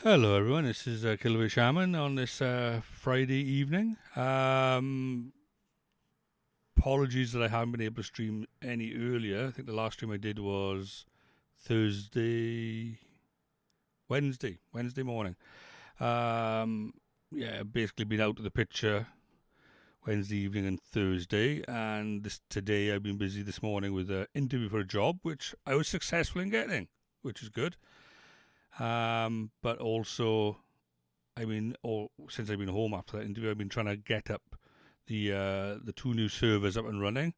Hello, everyone. This is Kilveyshaman on this Friday evening. Apologies that I haven't been able to stream any earlier. I think the last stream I did was Thursday, Wednesday morning. Yeah, basically been out of the picture Wednesday evening and Thursday, and today I've been busy this morning with an interview for a job, which I was successful in getting, which is good. But also since I've been home after that interview, I've been trying to get up the two new servers up and running,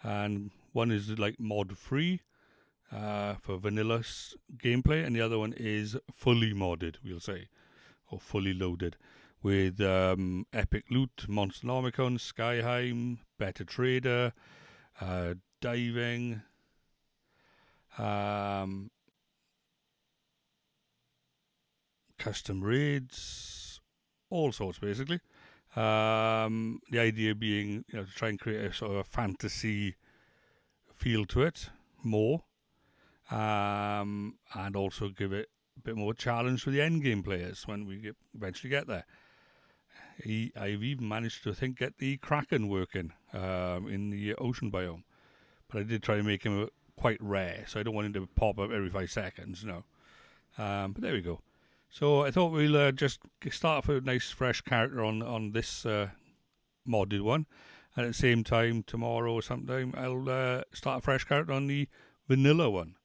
and one is like mod free for vanilla gameplay, and the other one is fully modded, we'll say, or fully loaded with EpicLoot, Monsternomicon, Skyheim, Better Trader, diving, um, custom raids, all sorts basically. The idea being, to try and create a sort of a fantasy feel to it more, and also give it a bit more challenge for the end game players when we eventually get there. I've even managed to, I think, get the Kraken working in the ocean biome, but I did try to make him quite rare, so I don't want him to pop up every 5 seconds, no. But there we go. So I thought we'll just start off with a nice fresh character on this modded one. And at the same time, tomorrow or sometime, I'll start a fresh character on the vanilla one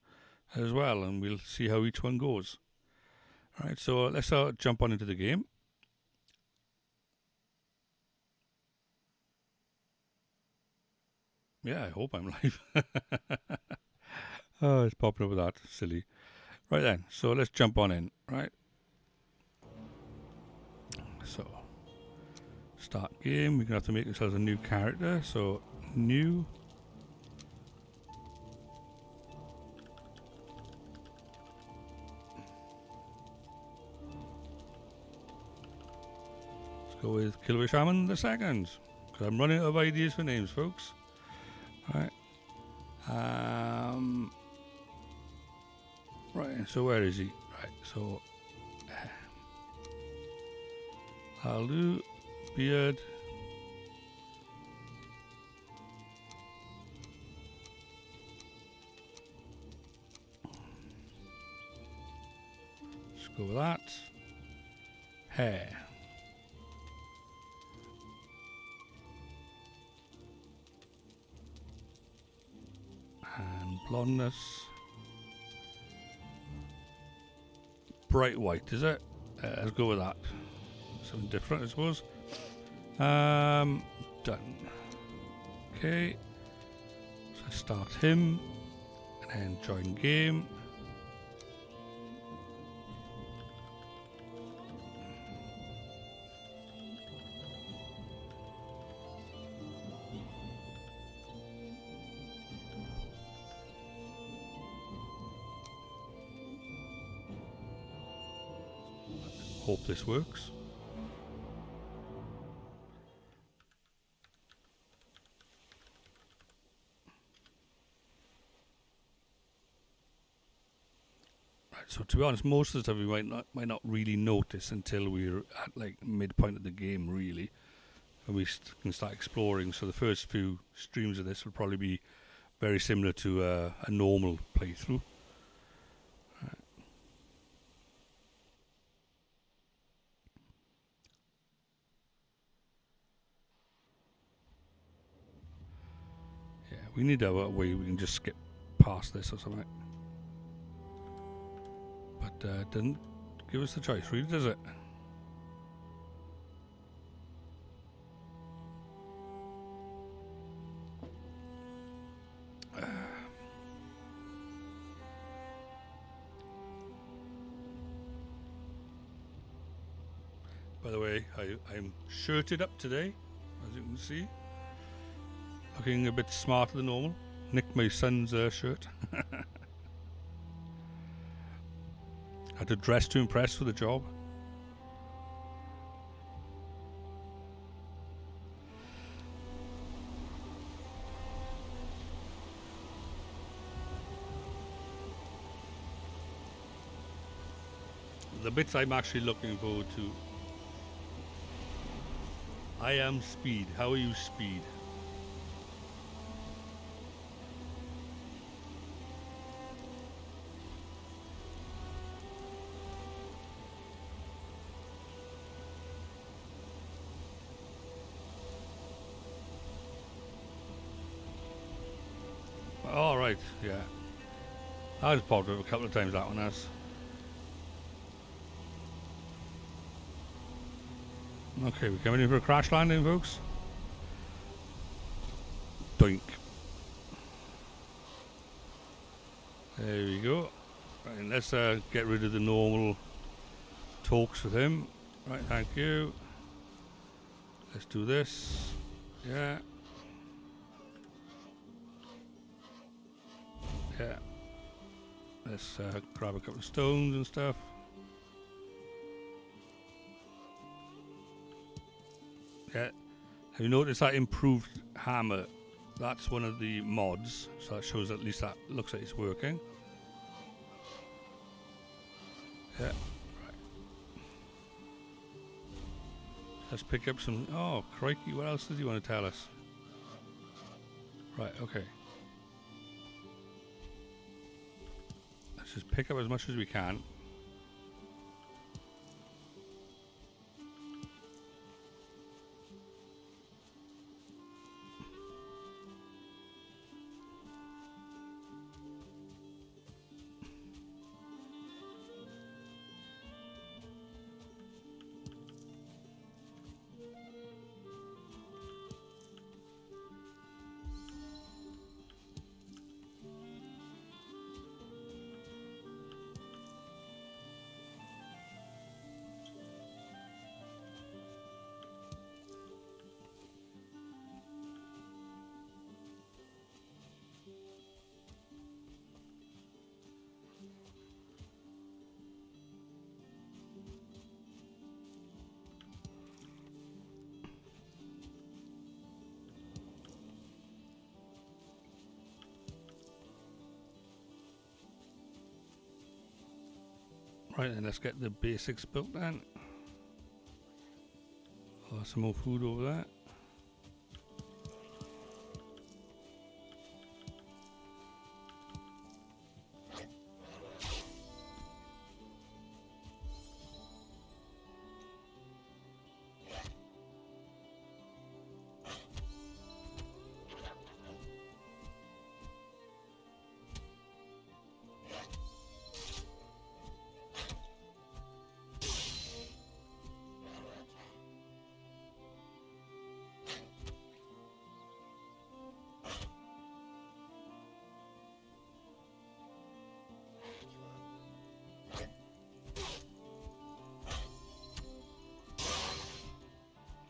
as well, and we'll see how each one goes. All right, so let's jump on into the game. Yeah, I hope I'm live. Oh, it's popping up with that. Silly. Right then, so let's jump on in, right? So, start game. We're going to have to make ourselves a new character. So, new. Let's go with Kilveyshaman the second. Because I'm running out of ideas for names, folks. Right. Right, so where is he? Right, so I'll do beard. Let's go with that. Hair. And blondness. Bright white, is it? Let's go with that. Something different, I suppose. Done. Okay. So I start him, and then join game. Hope this works. Right, so to be honest, most of the stuff we might not really notice until we're at like midpoint of the game, really, and we can start exploring. So the first few streams of this will probably be very similar to a normal playthrough. Yeah, we need a way we can just skip past this or something. But it didn't give us the choice, really, does it? By the way, I'm shirted up today, as you can see. Looking a bit smarter than normal. Nicked my son's shirt. Had to dress to impress for the job. the bits I'm actually looking forward to. I am Speed. How are you, Speed? All right, yeah. I've popped up a couple of times, that one has. Okay, we're coming in for a crash landing, folks. Doink. There we go. Right, let's get rid of the normal talks with him. Right, thank you. Let's do this. Yeah. Yeah. Let's grab a couple of stones and stuff. Yeah. Have you noticed that improved hammer? That's one of the mods, so that shows at least that looks like it's working. Yeah. Right. Let's pick up some. Oh, crikey! What else does he want to tell us? Right. Okay. Let's just pick up as much as we can. Right, then let's get the basics built then. Oh, some more food over there.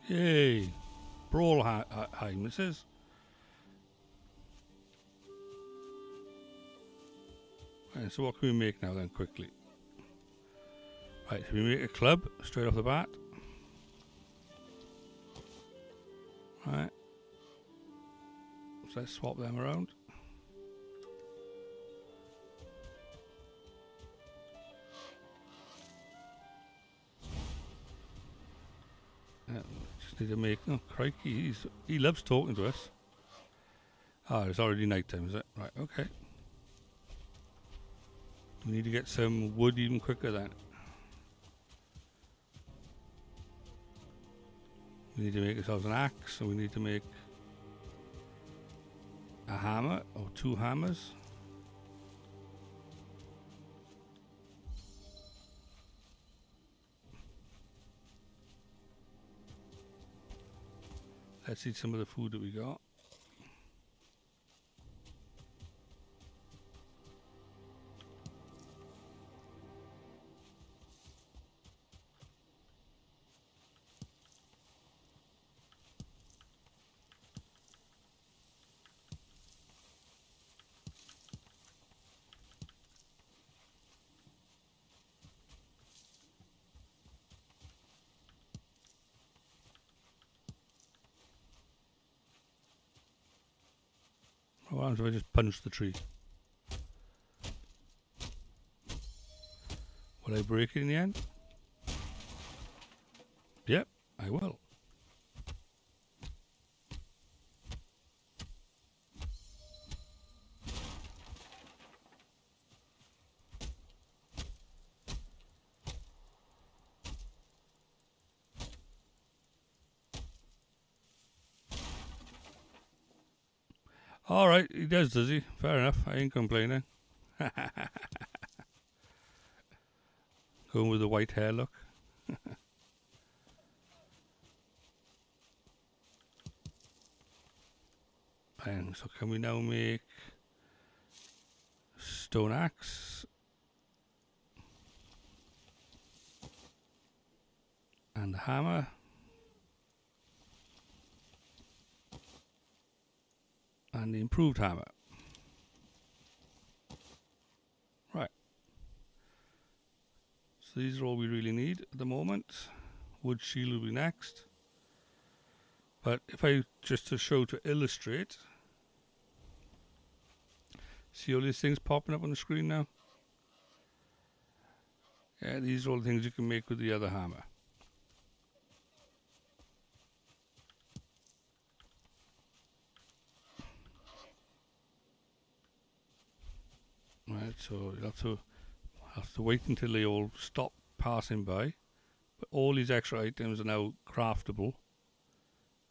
Yay! Valheim, this is. Right, so what can we make now then, quickly? Right, so we make a club straight off the bat. Right. So let's swap them around. Just need to make. Oh, crikey! He loves talking to us. Oh, it's already night time, is it? Right. Okay. We need to get some wood even quicker then. We need to make ourselves an axe, so we need to make a hammer or 2 hammers. Let's eat some of the food that we got. What happens if I just punch the tree? Will Will I break it in the end? Yep, I will. Alright, he does he? Fair enough, I ain't complaining. Going with the white hair look. And so can we now make stone axe and the hammer and the improved hammer. Right. So these are all we really need at the moment. Wood shield will be next. But if I just to illustrate, see all these things popping up on the screen now? Yeah, these are all the things you can make with the other hammer. Right, so you'll have to wait until they all stop passing by. But all these extra items are now craftable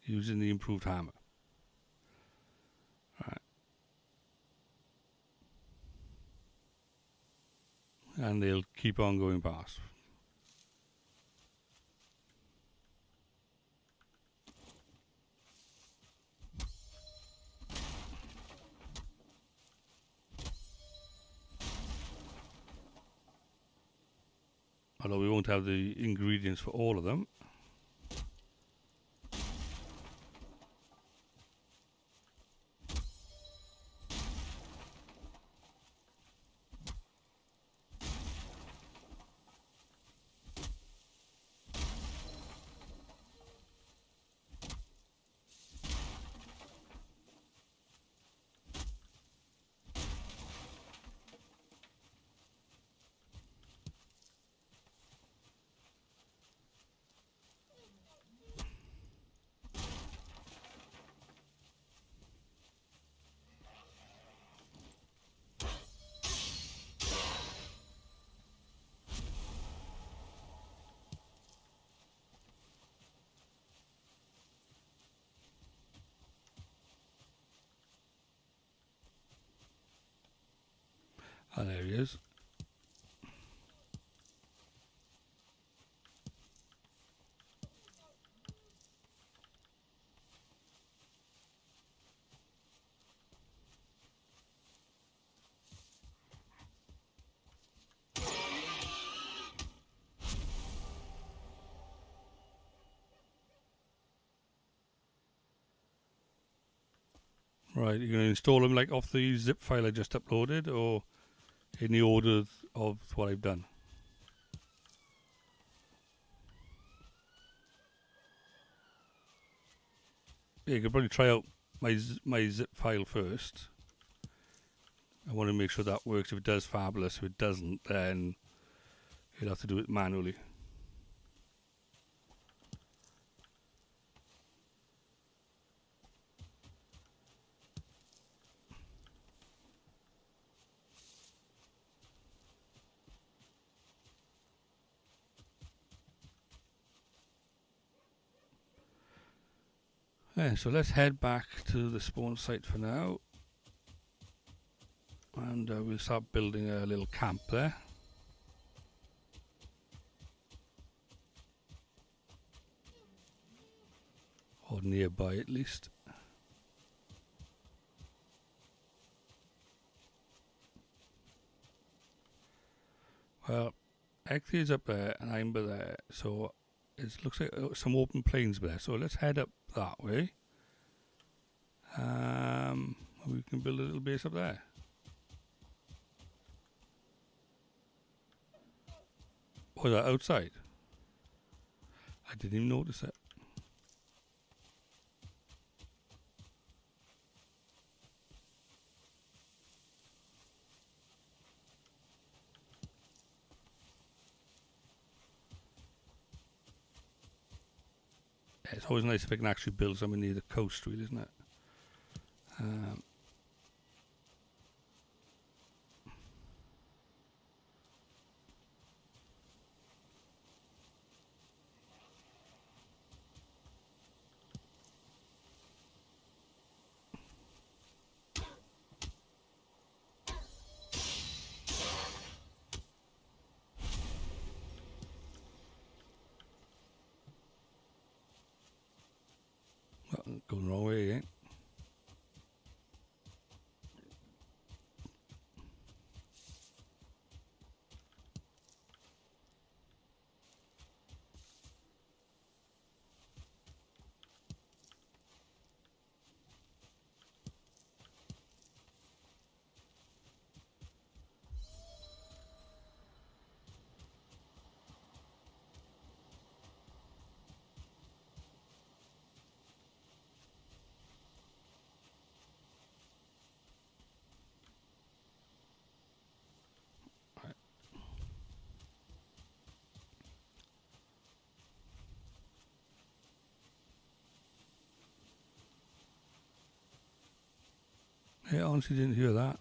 using the improved hammer. Right. And they'll keep on going past. Although we won't have the ingredients for all of them. Oh, there he is. Right, you're going to install them like off the zip file I just uploaded, or in the order of what I've done? Yeah, you could probably try out my zip file first. I want to make sure that works. If it does, fabulous. If it doesn't, then you'll have to do it manually. Yeah, so let's head back to the spawn site for now. And we'll start building a little camp there. Or nearby at least. Well, X is up there and I'm there, so it looks like some open plains there. So let's head up that way. We can build a little base up there. Was that outside? I didn't even notice it. it's always nice if I can actually build something near the coast, really, isn't it? Well, going the wrong way again. Yeah, I honestly didn't hear that.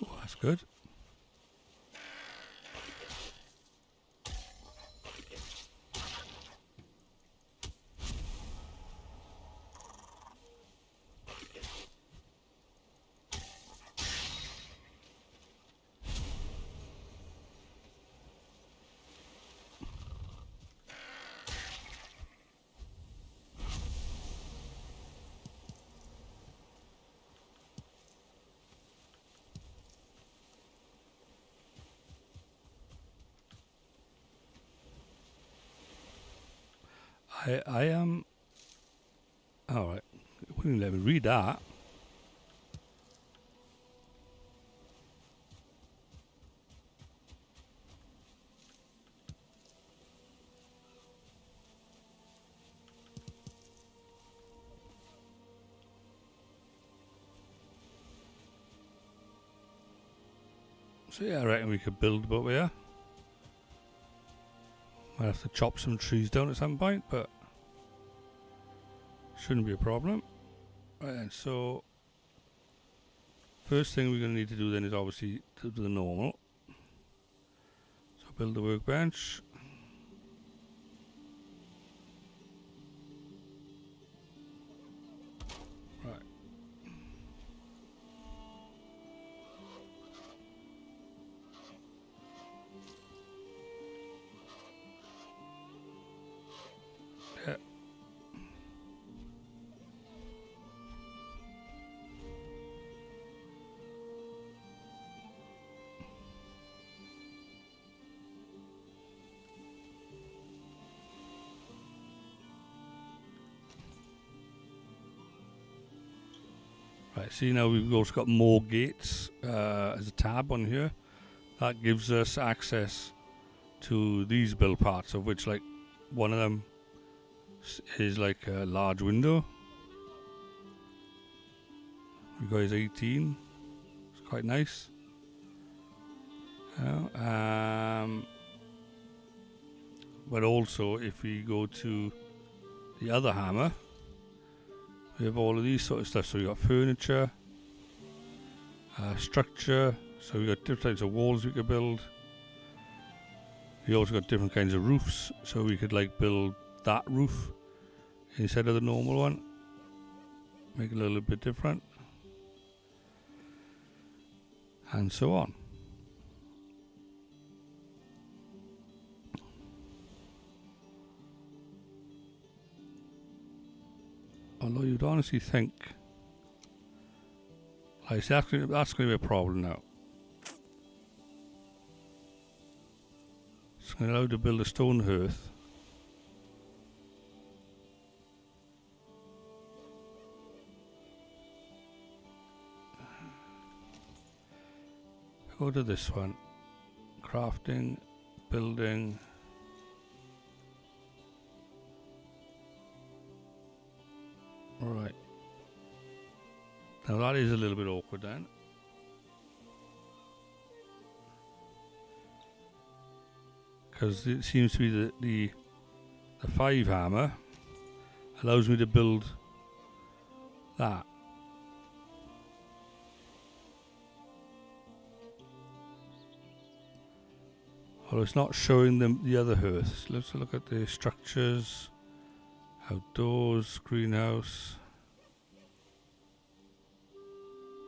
Oh, that's good. I am. All right. It wouldn't let me read that. So yeah, I reckon we could build about here. Might have to chop some trees down at some point, but shouldn't be a problem. Right then, so first thing we're going to need to do then is obviously to do the normal. So build the workbench. Right. Yeah. Right, see now we've also got more gates as a tab on here. That gives us access to these build parts, of which like one of them is like a large window. We got his 18. It's quite nice. But also if we go to the other hammer, we have all of these sort of stuff. So we got furniture, structure. So we got different types of walls we could build. We also got different kinds of roofs. So we could like build that roof instead of the normal one. Make it a little bit different. And so on. On Although you'd honestly think, like, see, that's going to be a problem now. It's going to allow you to build a stone hearth. Go to this one. Crafting, building. Right. Now that is a little bit awkward then. Because it seems to be that the 5 hammer allows me to build that. Well, it's not showing them the other hearths. Let's look at the structures. Outdoors, greenhouse.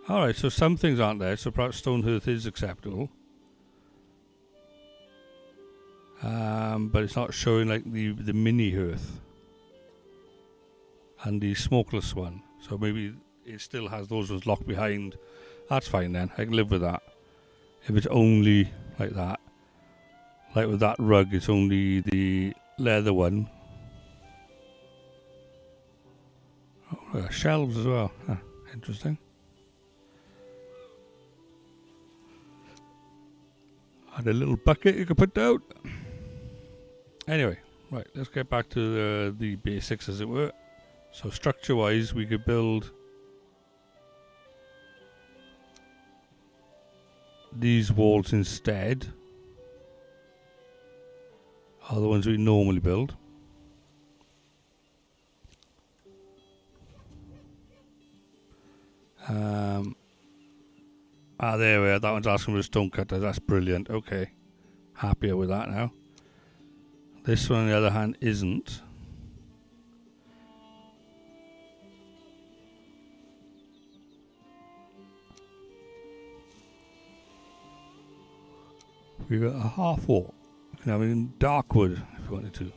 Alright, so some things aren't there, so perhaps stone hearth is acceptable. But it's not showing like the mini hearth. And the smokeless one. So maybe it still has those ones locked behind. That's fine then, I can live with that. If it's only like that. Like with that rug, it's only the leather one. Oh, shelves as well. Huh, interesting. And a little bucket you can put down. Anyway, right, let's get back to the basics, as it were. So structure-wise, we could build these walls instead. Are the ones we normally build. There we are. That one's asking for a stone cutter. That's brilliant. Okay. Happier with that now. This one, on the other hand, isn't. We've got a half wall. You can have it in dark wood if you wanted to.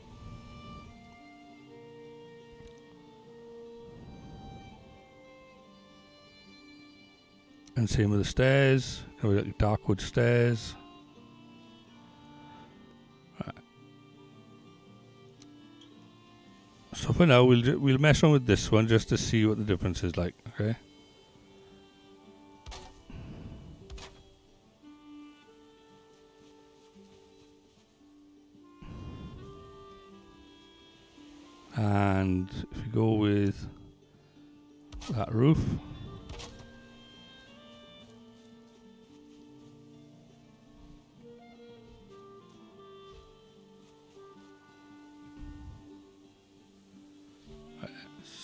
And same with the stairs. We've got dark wood stairs. Right. So for now, we'll mess on with this one just to see what the difference is like. Okay. And if you go with that roof.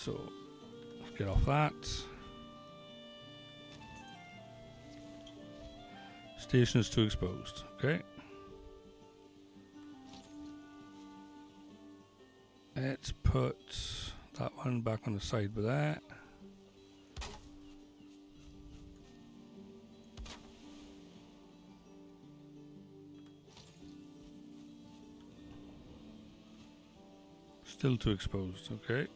So, let's get off that. Station is too exposed. Okay. Let's put that one back on the side with that. Still too exposed. Okay.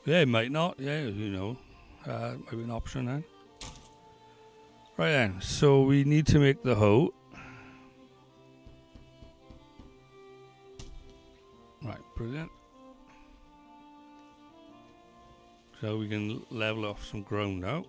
Yeah, it might not. Yeah, you know. Might be an option then. Right then, so we need to make the hoe. Right, brilliant. So we can level off some ground now.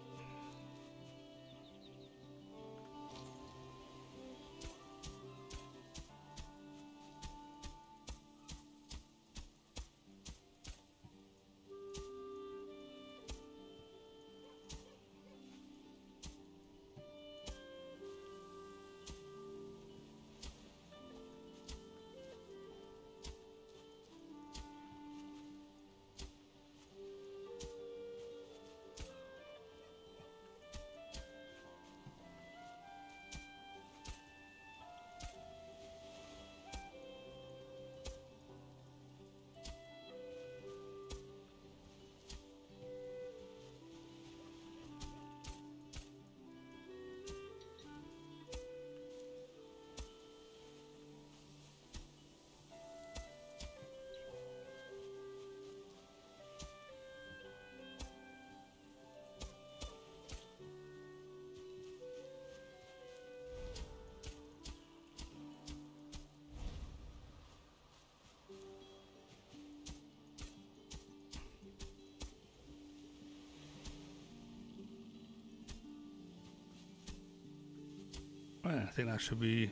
Right, I think that should be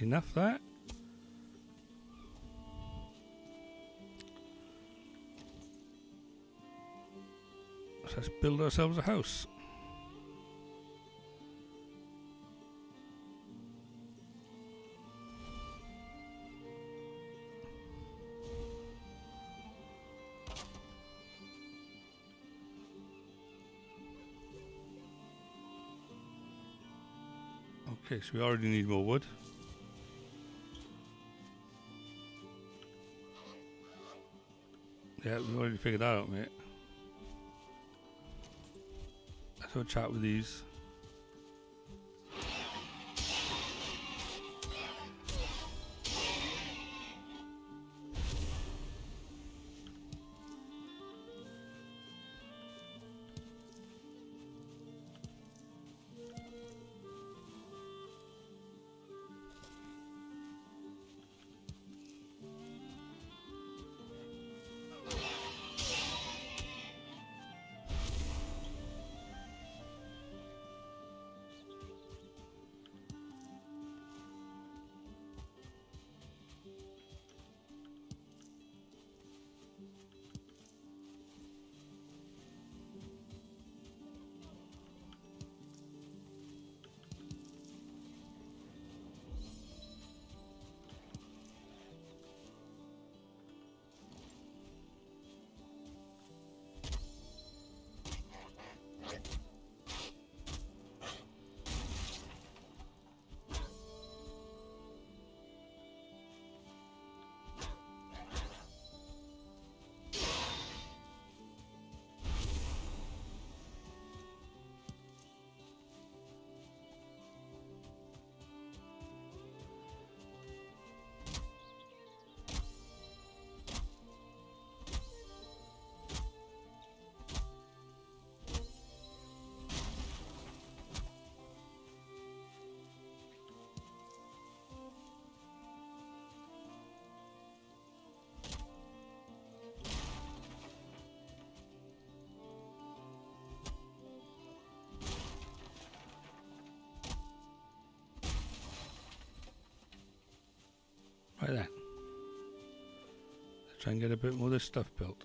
enough there. So let's build ourselves a house. Okay, so we already need more wood. Yeah, we've already figured that out, mate. Let's have a chat with these. Right then. Let's try and get a bit more of this stuff built.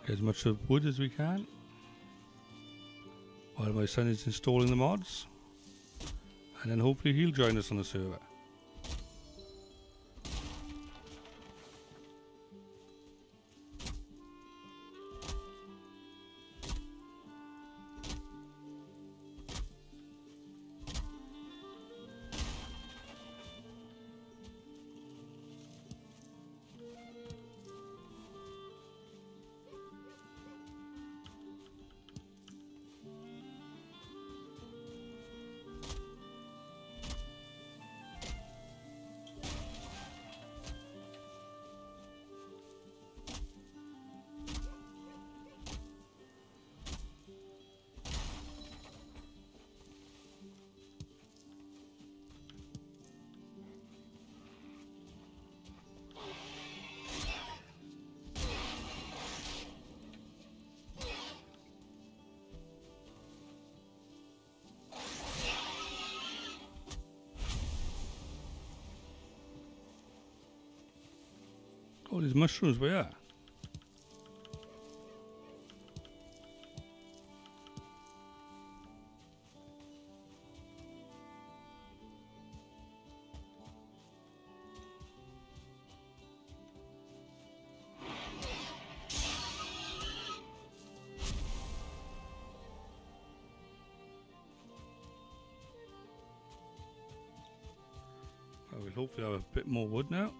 Get as much of wood as we can while my son is installing the mods, and then hopefully he'll join us on the server. All these mushrooms, where are? I will hopefully have a bit more wood now.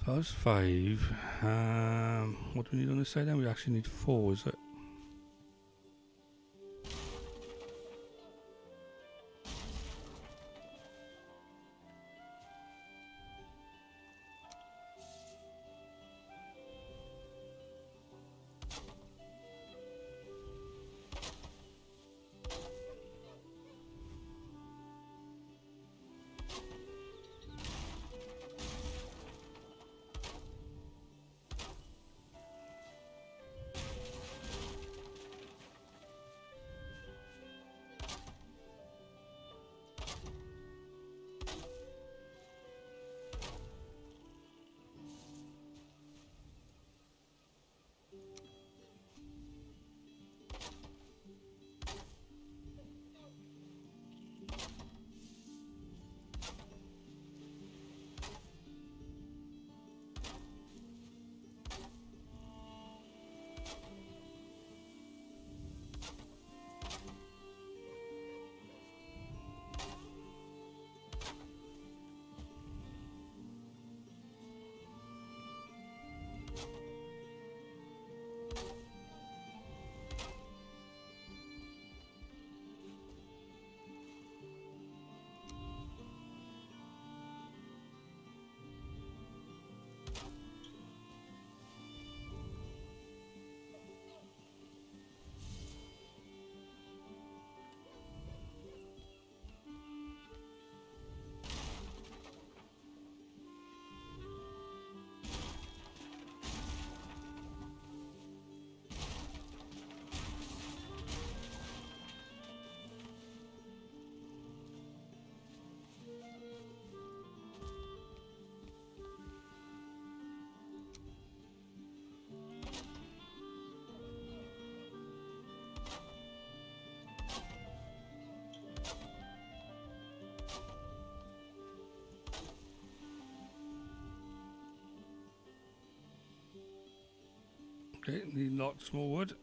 So that's 5. What do we need on this side then? We actually need 4, is it? Okay, need lots more wood.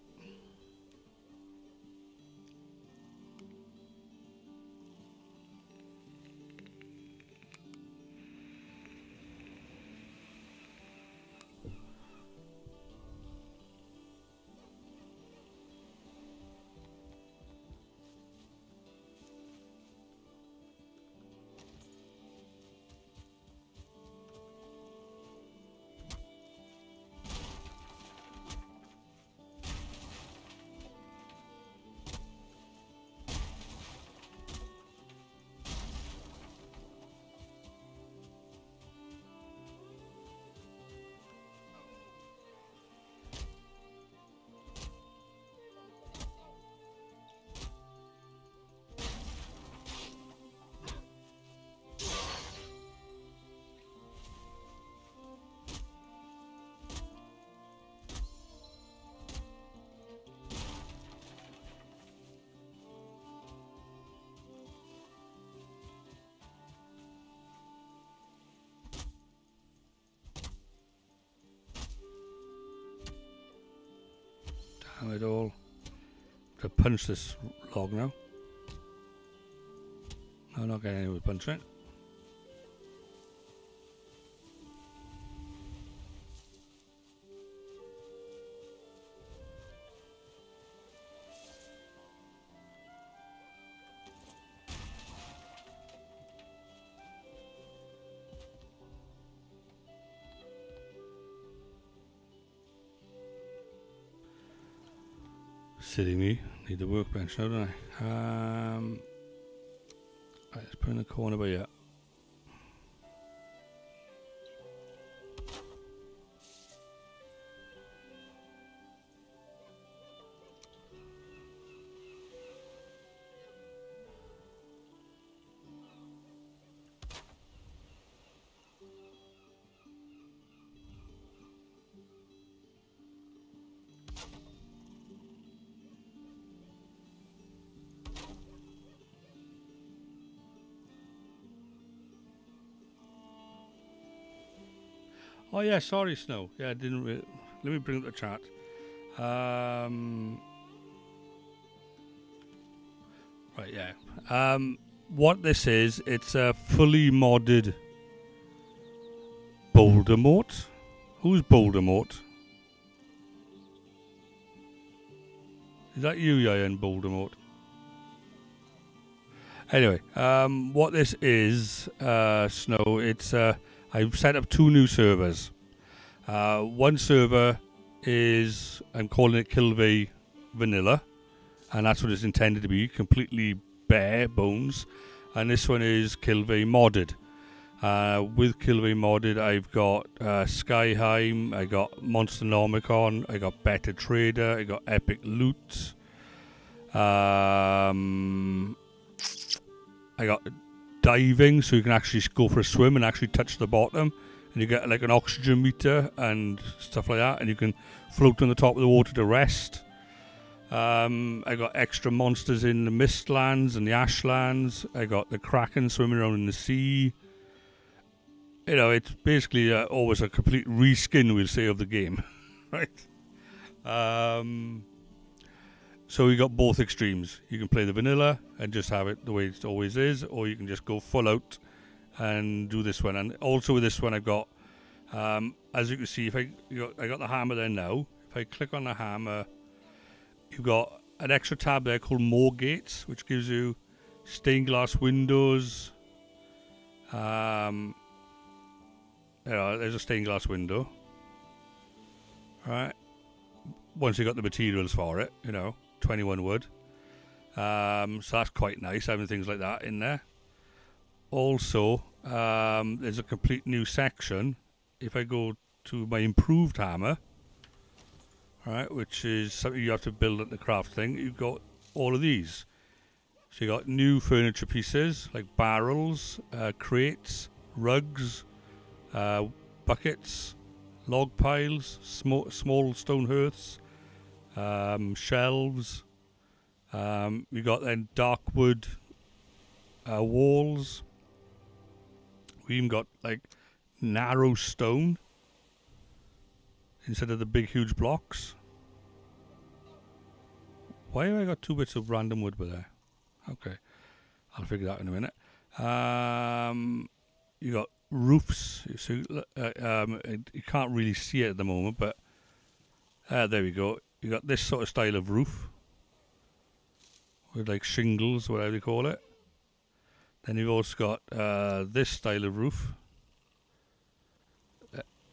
Damn it all. To punch this log now. I'm not getting anywhere with punching it. Silly me. Need the workbench now, don't I? Right, let's put in the corner by here. Oh yeah, sorry, Snow. Yeah, I didn't. Let me bring up the chat. Right, yeah. What this is, it's a fully modded Bouldermort. Who's Bouldermort? Is that you, Ian Bouldermort? Anyway, what this is, Snow, it's I've set up 2 new servers. One server is, I'm calling it Kilvey Vanilla, and that's what it's intended to be, completely bare bones. And this one is Kilvey Modded. With Kilvey Modded, I've got Skyheim, I got Monsternomicon, I got Better Trader, I got EpicLoot. I got diving, so you can actually go for a swim and actually touch the bottom, and you get like an oxygen meter and stuff like that, and you can float on the top of the water to rest. I got extra monsters in the Mistlands and the Ashlands. I got the Kraken swimming around in the sea. You know, it's basically always a complete reskin, we'll say, of the game, right? So you got both extremes. You can play the vanilla and just have it the way it always is, or you can just go full out and do this one. And also with this one, I've got, as you can see, I got the hammer there now. If I click on the hammer, you've got an extra tab there called More Gates, which gives you stained glass windows. There's a stained glass window. Right. Once you got the materials for it, 21 wood. So that's quite nice, having things like that in there. Also, there's a complete new section. If I go to my improved hammer, right, which is something you have to build at the craft thing, you've got all of these. So you got new furniture pieces like barrels, crates, rugs, buckets, log piles, small stone hearths, shelves. We got then dark wood walls. We even got like narrow stone instead of the big huge blocks. Why have I got 2 bits of random wood with there? Okay, I'll figure that in a minute. You got roofs. So you can't really see it at the moment, but there we go. You got this sort of style of roof with like shingles, whatever you call it. Then you've also got this style of roof.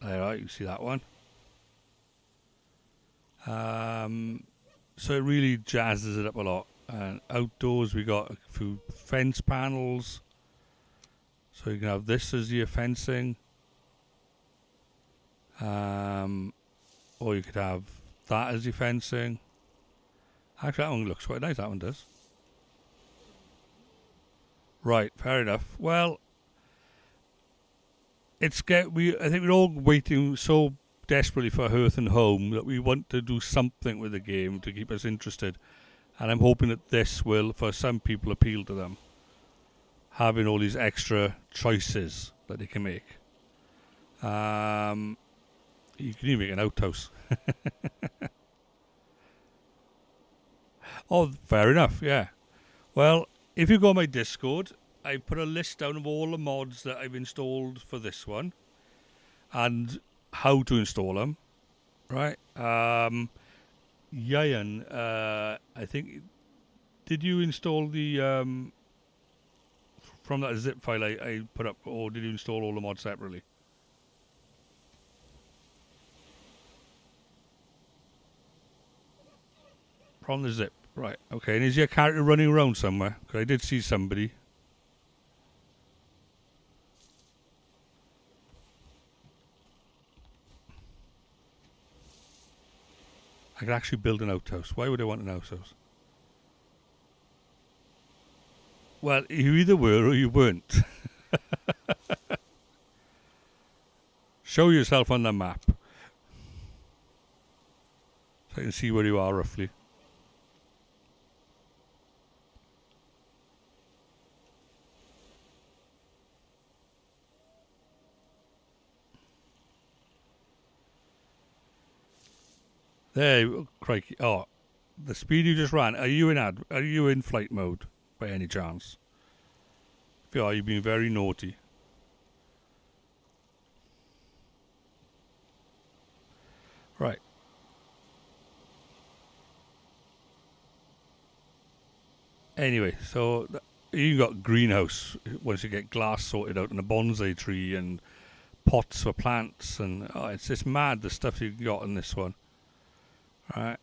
There, you see that one. So it really jazzes it up a lot. And outdoors, we got a few fence panels. So you can have this as your fencing. Or you could have that as your fencing. Actually, that one looks quite nice, that one does. Right, fair enough. Well, I think we're all waiting so desperately for Hearth and Home that we want to do something with the game to keep us interested. And I'm hoping that this will, for some people, appeal to them. Having all these extra choices that they can make. You can even make an outhouse. Oh, fair enough, yeah. Well, if you go on my Discord, I put a list down of all the mods that I've installed for this one. And how to install them. Right? Yayan, I think... Did you install the... from that zip file I put up, or did you install all the mods separately? From the zip. Right, okay. And is your character running around somewhere? Because I did see somebody. I could actually build an outhouse. Why would I want an outhouse? Well, you either were or you weren't. Show yourself on the map. So I can see where you are roughly. There, crikey. Oh, the speed you just ran. Are you in flight mode by any chance? If you are, you've been very naughty. Right. Anyway, so you got greenhouse once you get glass sorted out and a bonsai tree and pots for plants and it's just mad the stuff you got in this one. Right.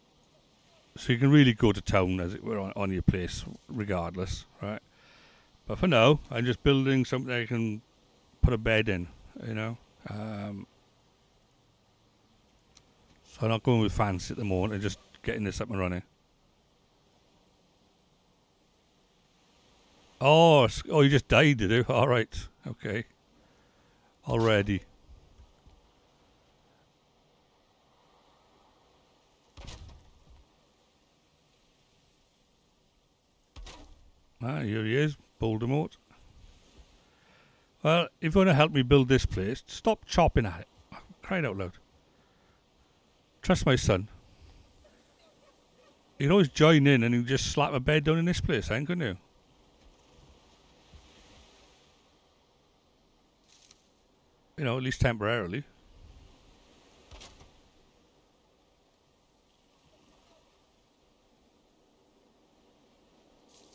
So you can really go to town as it were on your place regardless, right? But for now, I'm just building something I can put a bed in, you know. So I'm not going with fancy at the moment. I'm just getting this up and running. Oh, you just died, did you? All right, okay. Already. Ah, here he is, Voldemort. Well, if you want to help me build this place, stop chopping at it. Crying out loud. Trust my son. You can always join in and you just slap a bed down in this place, couldn't you? You know, at least temporarily.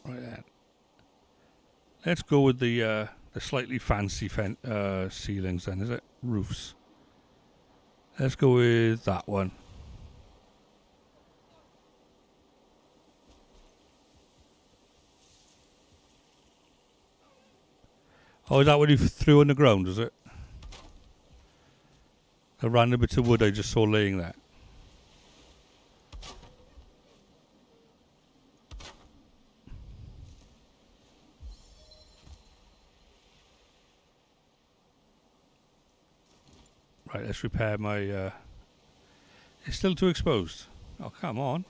Right then. Let's go with the slightly fancy ceilings then, is it? Roofs. Let's go with that one. Oh, is that what you threw on the ground, is it? The random bits of wood I just saw laying there. Right, let's repair my... It's still too exposed. Oh, come on.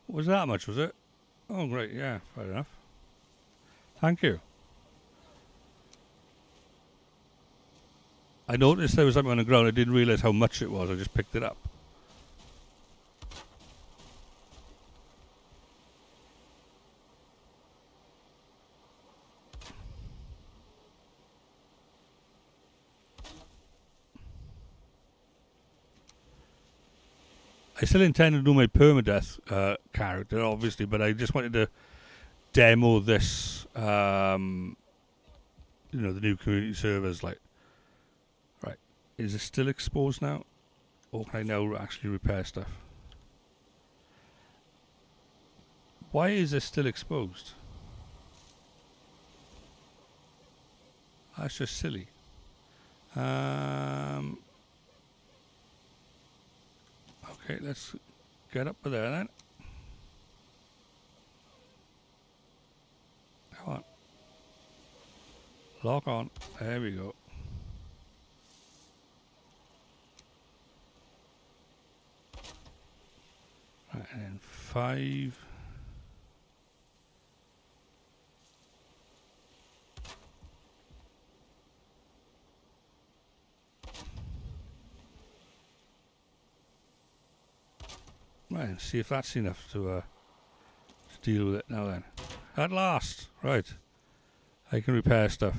Was that much, was it? Oh, great, yeah, fair enough. Thank you. I noticed there was something on the ground. I didn't realise how much it was. I just picked it up. I still intend to do my permadeath character, obviously, but I just wanted to demo this, the new community servers. Like, right, is it still exposed now, or can I now actually repair stuff? Why is this still exposed? That's just silly. Okay, let's get up there then. Come on. Lock on. There we go. Right, and then 5. Right, and see if that's enough to deal with it now then. At last! Right. I can repair stuff.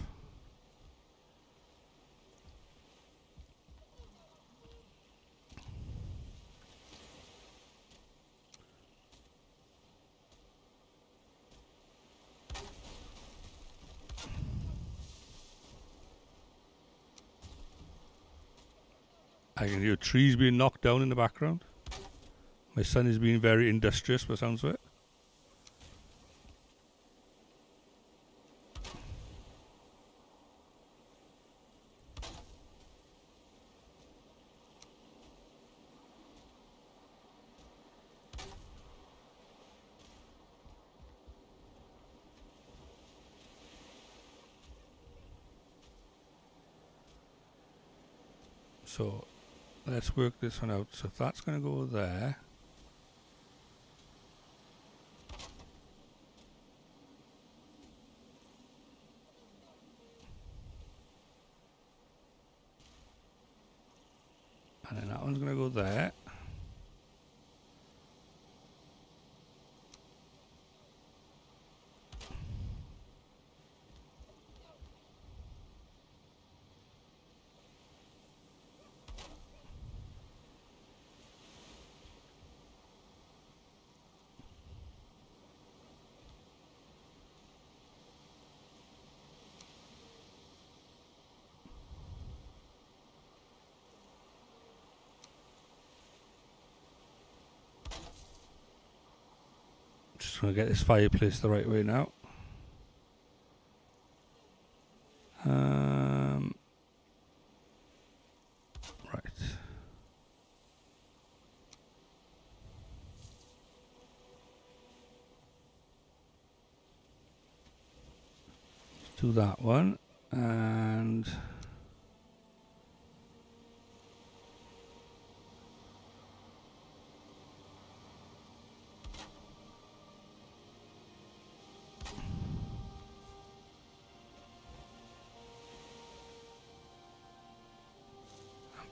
I can hear trees being knocked down in the background. My son is being very industrious by the sounds of it. So let's work this one out. So if that's going to go there. And then that one's going to go there. Just going to get this fireplace the right way now. Right. Let's do that one. And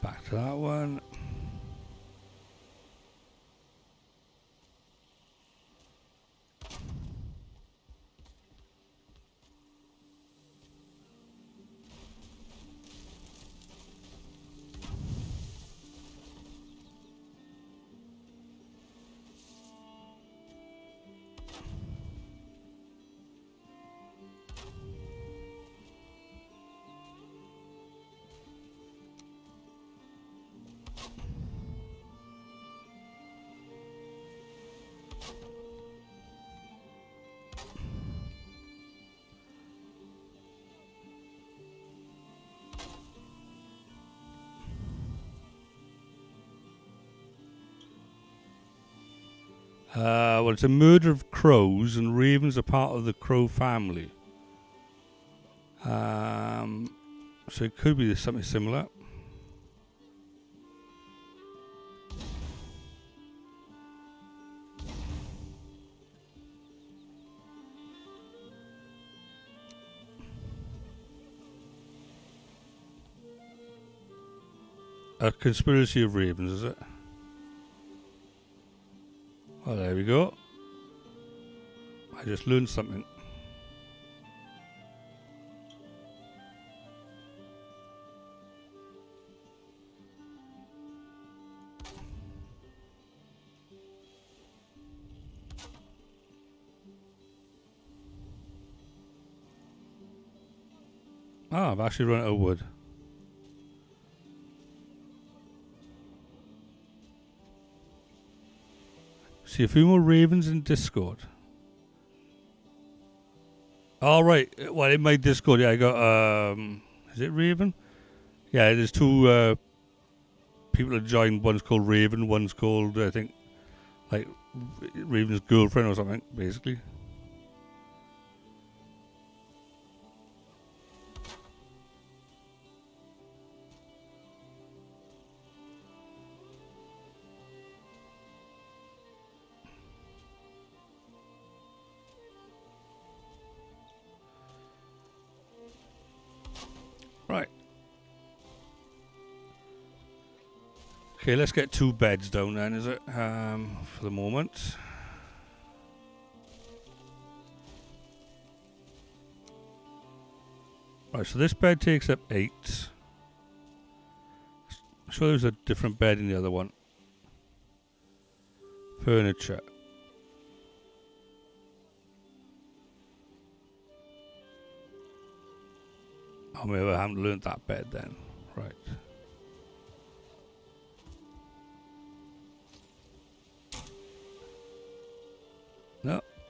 back to that one. Well, it's a murder of crows, and ravens are part of the crow family. So it could be something similar. A conspiracy of ravens, is it? Oh, there we go. I just learned something. Ah, I've actually run out of wood. See a few more ravens in Discord. All right. Well, in my Discord, yeah, I got is it Raven? Yeah, there's two people that joined. One's called Raven. One's called I think like Raven's girlfriend or something, basically. Right. Okay, let's get 2 beds down then, is it? For the moment. Right, so this bed takes up 8. I'm sure there's a different bed in the other one. Furniture. Oh, maybe I haven't learnt that bed then. Right.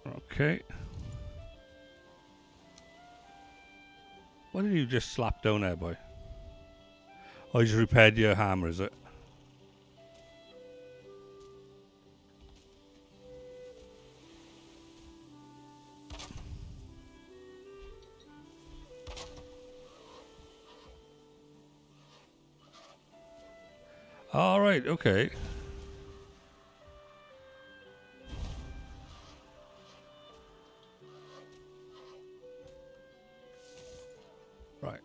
Okay. What did you just slap down there, boy? Oh, you just repaired your hammer, is it? Alright, okay. Right.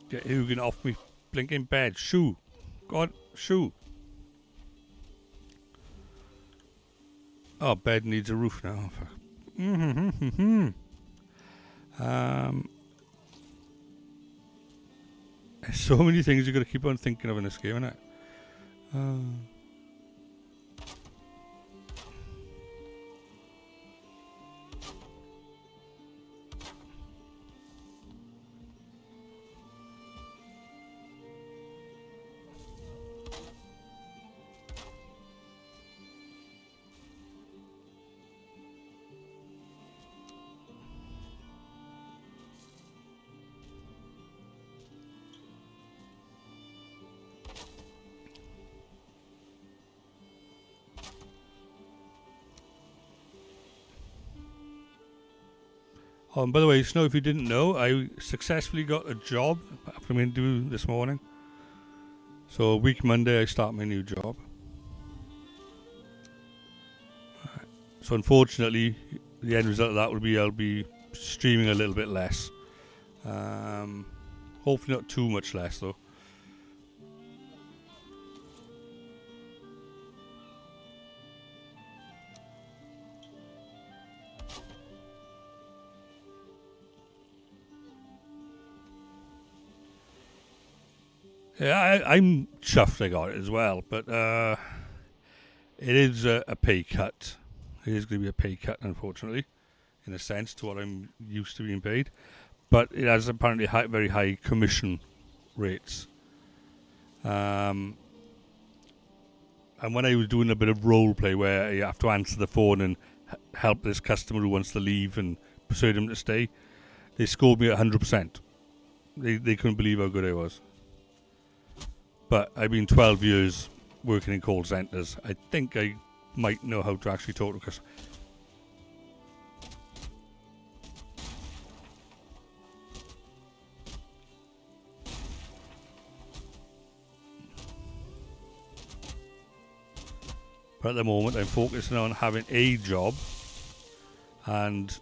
Get Hugin off me blinking bed. Shoo. Go on, shoo. Oh, bed needs a roof now. Fuck. There's so many things you got to keep on thinking of in this game, innit? Oh, and by the way, Snow, if you didn't know, I successfully got a job after my interview this morning. So a week Monday, I start my new job. So unfortunately, the end result of that will be I'll be streaming a little bit less. Hopefully not too much less, though. Yeah, I'm chuffed I got it as well, but it is a pay cut. It is going to be a pay cut, unfortunately, in a sense, to what I'm used to being paid. But it has apparently very high commission rates. And when I was doing a bit of role play where you have to answer the phone and help this customer who wants to leave and persuade him to stay, they scored me at 100%. They couldn't believe how good I was. But I've been 12 years working in call centres. I think I might know how to actually talk to customers. But at the moment, I'm focusing on having a job and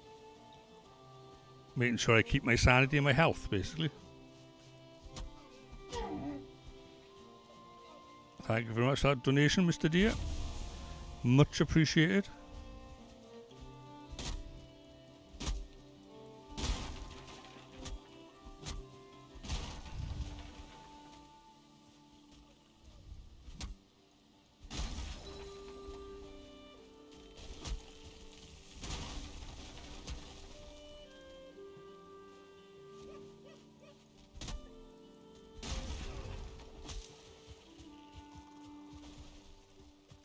making sure I keep my sanity and my health, basically. Thank you very much for that donation, Mr. Deer. Much appreciated.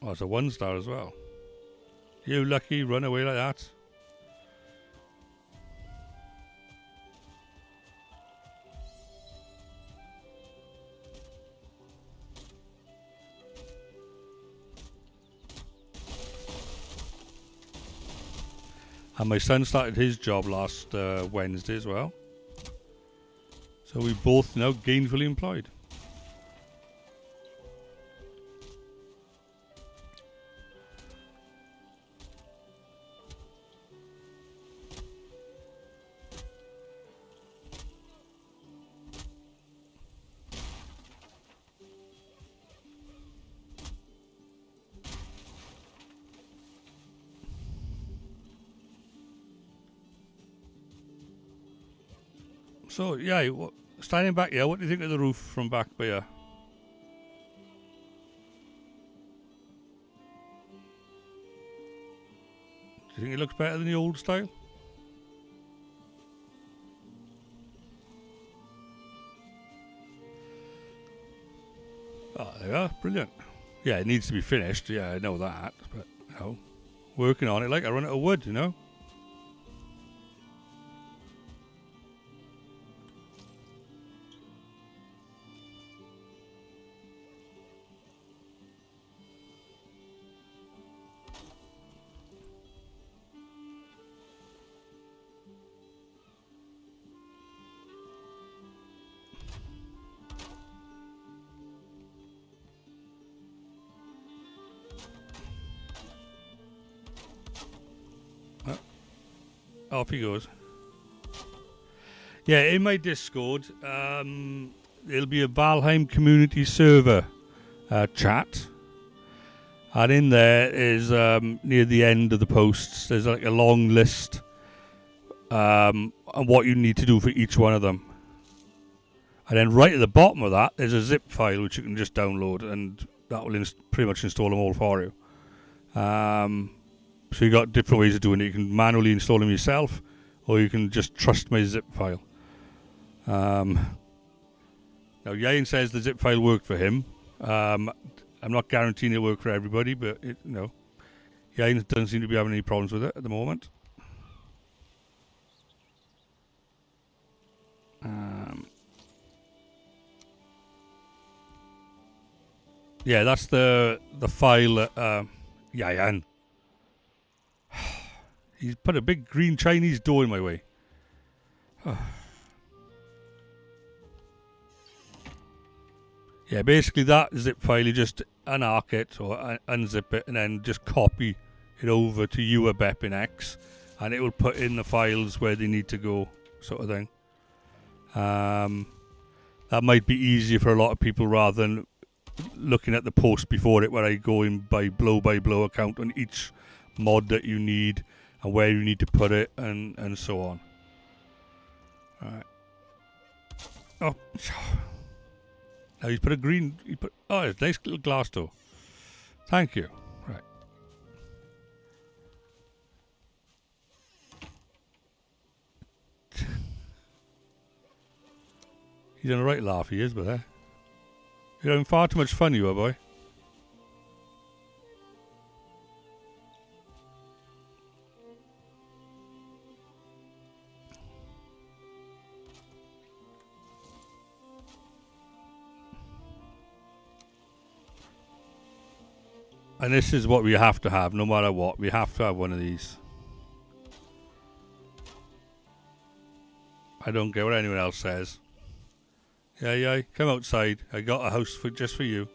Oh, it's a 1-star as well. You lucky, run away like that. And my son started his job last Wednesday as well. So we both now gainfully employed. So, yeah, standing back here, what do you think of the roof from back by here? Do you think it looks better than the old style? Oh, there we are. Brilliant. Yeah, it needs to be finished. Yeah, I know that. But, you know, working on it like I run out of wood, you know. Off he goes. Yeah, in my Discord, there'll be a Valheim community server chat. And in there is, near the end of the posts, there's like a long list on what you need to do for each one of them. And then right at the bottom of that, there's a zip file which you can just download, and that will pretty much install them all for you. So you got different ways of doing it. You can manually install them yourself, or you can just trust my zip file. Now, Yain says the zip file worked for him. I'm not guaranteeing it'll work for everybody, but Yain doesn't seem to be having any problems with it at the moment. Yeah, that's the file. Yain. He's put a big green Chinese door in my way. Yeah, basically that zip file, you just unarc it or unzip it and then just copy it over to your Beppin X, and it will put in the files where they need to go, sort of thing. That might be easier for a lot of people rather than looking at the post before it, where I go in by blow account on each mod that you need and where you need to put it and so on. Alright. Oh. Now he's put a green... Oh, it's a nice little glass door. Thank you. Right. He's on a right laugh, he is, but you're having far too much fun, you are, boy. And this is what we have to have, no matter what. We have to have one of these. I don't care what anyone else says. Yeah, come outside. I got a house just for you.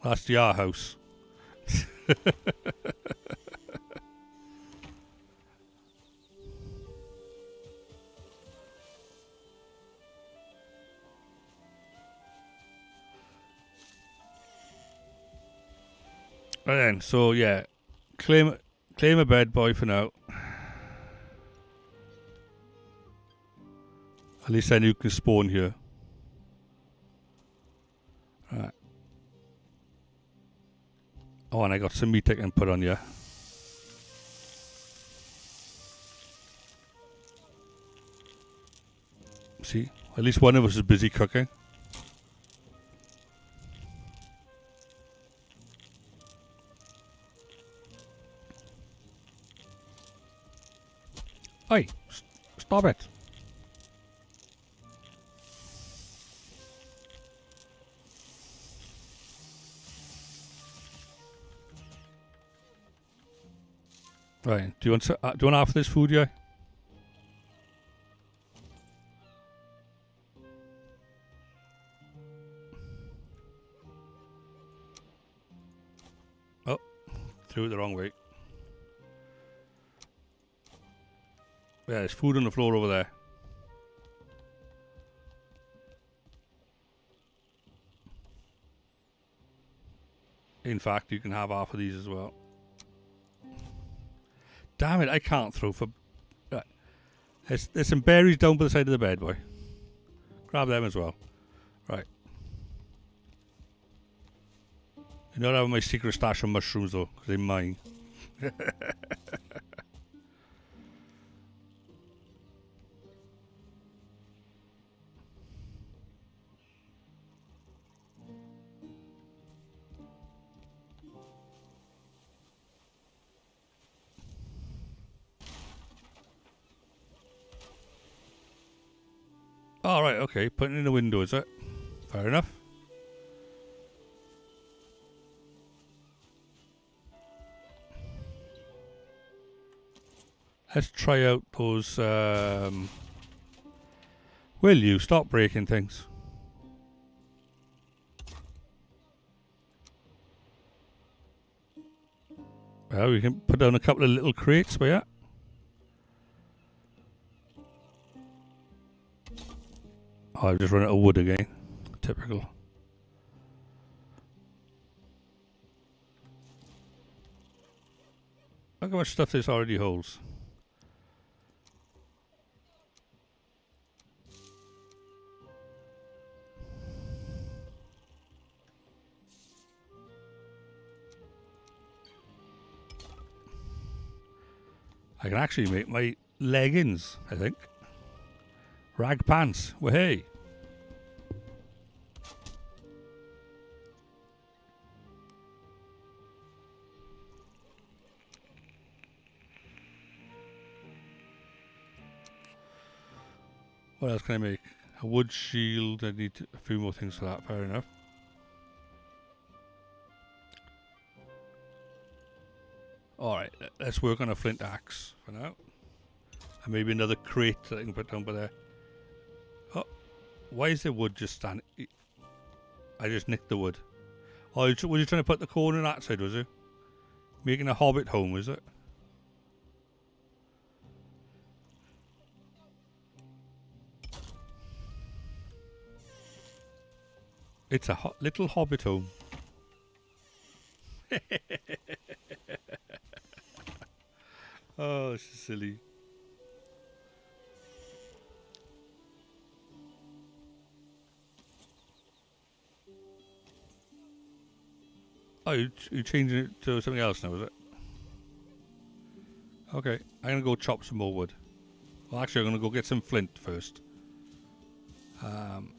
That's your house. Right then, so yeah, claim a bed, boy, for now. At least then you can spawn here. Right. Oh, and I got some meat I can put on you. See, at least one of us is busy cooking. Hey, stop it. Right, do you want half of this food, yeah? Oh, threw it the wrong way. Yeah, there's food on the floor over there. In fact, you can have half of these as well. Damn it, I can't throw for... Right. There's some berries down by the side of the bed, boy. Grab them as well. Right. You're not having my secret stash of mushrooms, though, because they're mine. All right, okay. Putting in the window, is it? Fair enough. Let's try out those. Will you stop breaking things? Well, we can put down a couple of little crates by that. Oh, I've just run out of wood again. Typical. Look how much stuff this already holds. I can actually make my leggings, I think. Rag pants. Well, hey. What else can I make? A wood shield. I need a few more things for that. Fair enough. Alright, let's work on a flint axe for now. And maybe another crate that I can put down by there. Oh, why is the wood just standing? I just nicked the wood. Oh, was you trying to put the corner on that side, was you? Making a hobbit home, is it? It's a little hobbit home. Oh, this is silly. Oh, you're changing it to something else now, is it? Okay, I'm going to go chop some more wood. Well, actually, I'm going to go get some flint first. And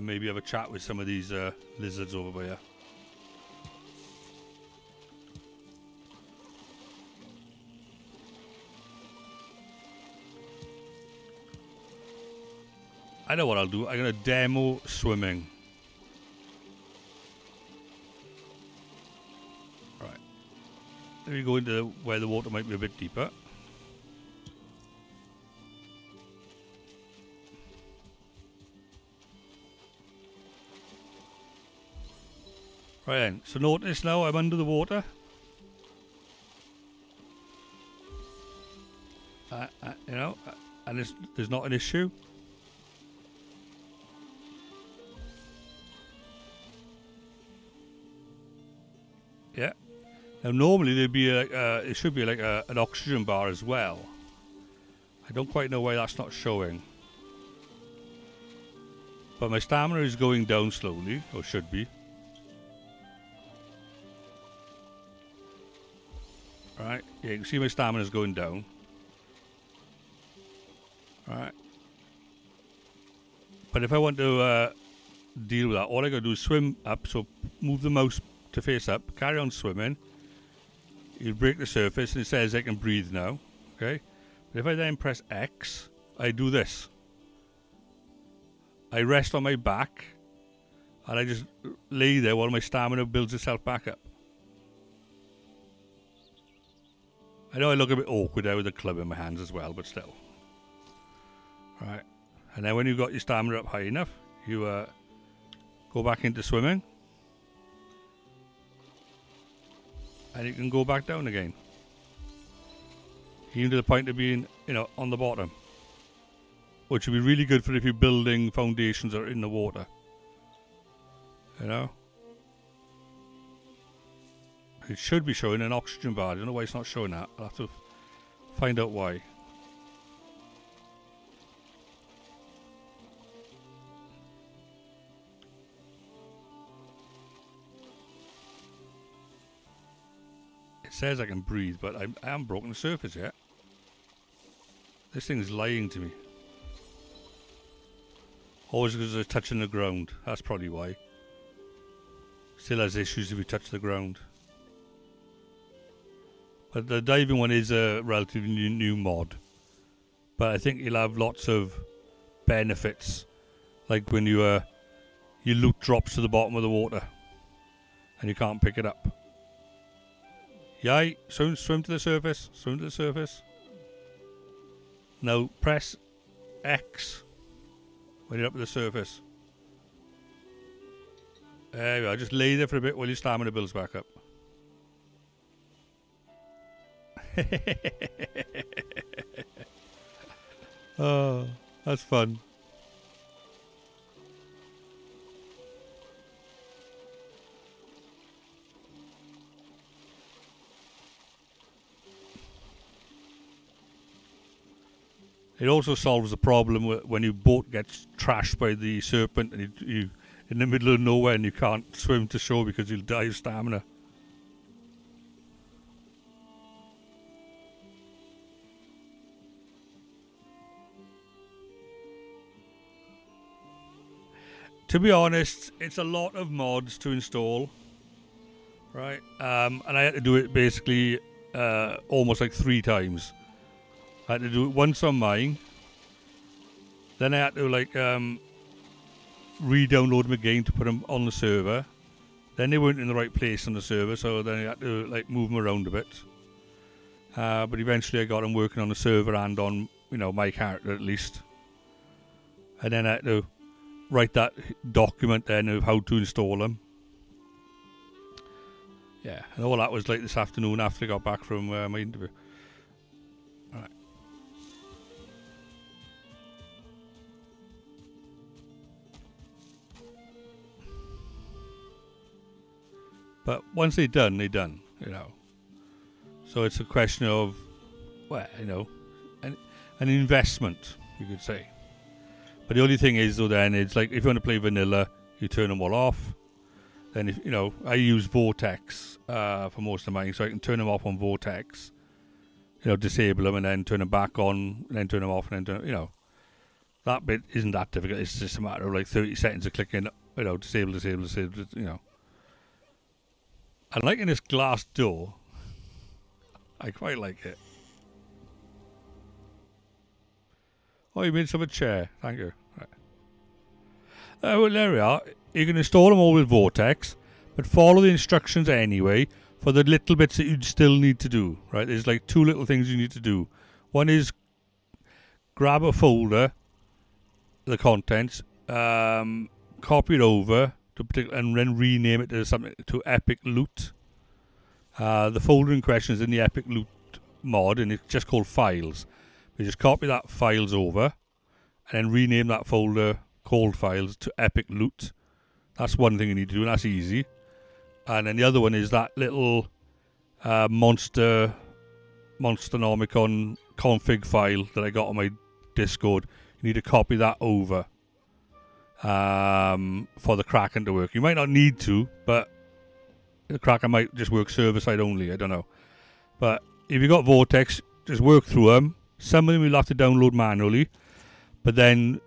maybe have a chat with some of these lizards over by here. I know what I'll do. I'm going to demo swimming. Right. Let me go into where the water might be a bit deeper. Right then. So notice now I'm under the water. You know, and there's not an issue. Yeah. Now normally there'd be it should be like an oxygen bar as well. I don't quite know why that's not showing. But my stamina is going down slowly, or should be. Right, yeah, you can see my stamina is going down. Alright. But if I want to deal with that, all I gotta do is swim up, so move the mouse to face up, carry on swimming. You break the surface and it says I can breathe now. Okay? But if I then press X, I do this. I rest on my back and I just lay there while my stamina builds itself back up. I know I look a bit awkward there with the club in my hands as well, but still. Right. And then when you've got your stamina up high enough, you go back into swimming. And you can go back down again. Even to the point of being, you know, on the bottom. Which would be really good for if you're building foundations that are in the water. You know? It should be showing an oxygen bar. I don't know why it's not showing that. I'll have to find out why. It says I can breathe, but I haven't broken the surface yet. This thing's lying to me. Always because it's touching the ground. That's probably why. Still has issues if you touch the ground. But the diving one is a relatively new mod. But I think you'll have lots of benefits, like when your loot drops to the bottom of the water and you can't pick it up. Yay, swim to the surface, swim to the surface. Now press X when you're up at the surface. There we are, just lay there for a bit while your stamina builds back up. Oh, that's fun. It also solves the problem when your boat gets trashed by the serpent and you in the middle of nowhere and you can't swim to shore because you'll die of stamina. To be honest, it's a lot of mods to install, right? And I had to do it basically almost like 3 times. I had to do it once on mine. Then I had to like re-download them again to put them on the server. Then they weren't in the right place on the server, so then I had to like move them around a bit. But eventually I got them working on the server and on, you know, my character at least. And then I had to write that document then of how to install them. Yeah, and all that was like this afternoon after I got back from my interview. Alright. But once they're done, you know. So it's a question of, well, you know, an investment, you could say. But the only thing is, though, then, it's like, if you want to play vanilla, you turn them all off. Then, if you know, I use Vortex for most of mine, so I can turn them off on Vortex, you know, disable them, and then turn them back on, and then turn them off, and then turn, you know. That bit isn't that difficult. It's just a matter of, like, 30 seconds of clicking, you know, disable, you know. And liking this glass door, I quite like it. Oh, you made some a chair. Thank you. Right. Well, there we are. You can install them all with Vortex, but follow the instructions anyway for the little bits that you'd still need to do. Right? There's like 2 little things you need to do. One is grab a folder, the contents, copy it over and then rename it to something to EpicLoot. The folder in question is in the EpicLoot mod, and it's just called Files. You just copy that files over, and then rename that folder called Files to EpicLoot. That's one thing you need to do, and that's easy. And then the other one is that little Monsternomicon config file that I got on my Discord. You need to copy that over for the Kraken to work. You might not need to, but the Kraken might just work server-side only. I don't know. But if you've got Vortex, just work through them. Some of them you'll have to download manually, but then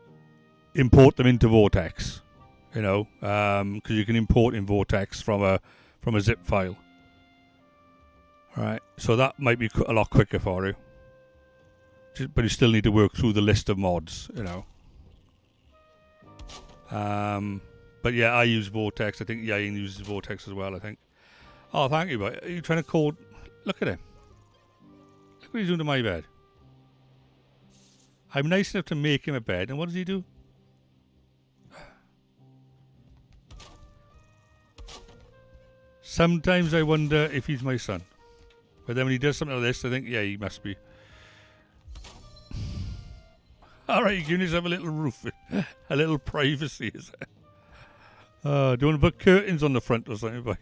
import them into Vortex. You know, because you can import in Vortex from a zip file. All right, so that might be a lot quicker for you. But you still need to work through the list of mods. You know. But yeah, I use Vortex. I think Yain uses Vortex as well. I think. Oh, thank you. But are you trying to code? Look at him. Look what he's doing to my bed. I'm nice enough to make him a bed, and what does he do? Sometimes I wonder if he's my son. But then when he does something like this, I think, yeah, he must be. Alright, you're giving yourself a little roof. A little privacy, is it? Do you want to put curtains on the front or something?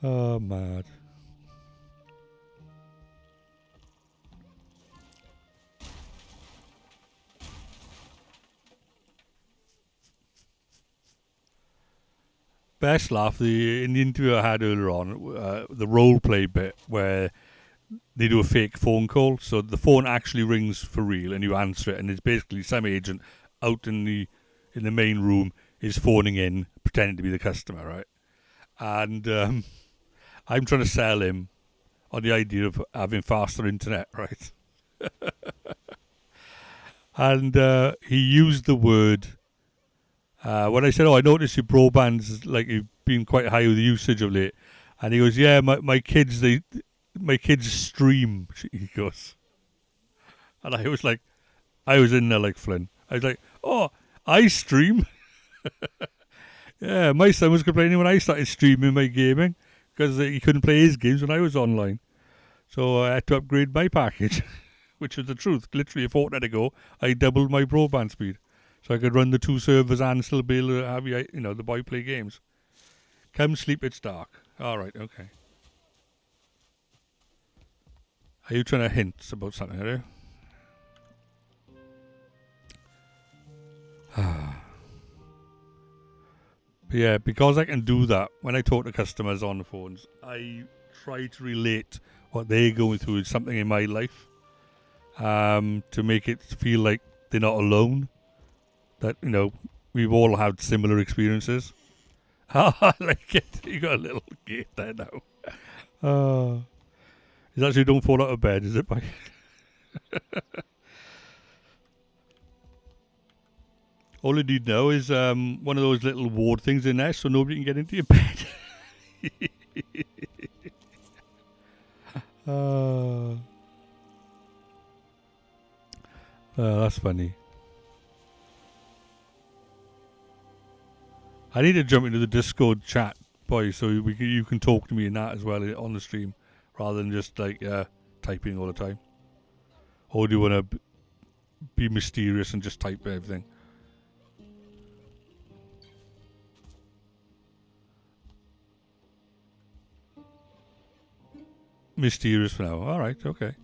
Oh, mad. Best laugh in the interview I had earlier on, the role play bit where they do a fake phone call, so the phone actually rings for real and you answer it, and it's basically some agent out in the main room is phoning in, pretending to be the customer, right? And I'm trying to sell him on the idea of having faster internet, right? And he used the word when I said, "Oh, I noticed your broadband's like you've been quite high with the usage of late," and he goes, "Yeah, my kids stream." He goes, and I was like, I was in there like Flynn. I was like, "Oh, I stream." Yeah, my son was complaining when I started streaming my gaming because he couldn't play his games when I was online. So I had to upgrade my package, which was the truth. Literally a fortnight ago, I doubled my broadband speed. So I could run the 2 servers and still be able to have, the boy play games. Come sleep, it's dark. All right, okay. Are you trying to hint about something, are you? Yeah, because I can do that, when I talk to customers on the phones, I try to relate what they're going through with something in my life to make it feel like they're not alone. That, we've all had similar experiences. I like it. You got a little gate there now. Is that so you don't fall out of bed, is it? All you need now is one of those little ward things in there so nobody can get into your bed. That's funny. I need to jump into the Discord chat, boy, so you can talk to me in that as well on the stream, rather than just like typing all the time. Or do you want to be mysterious and just type everything? Mysterious for now. All right, okay.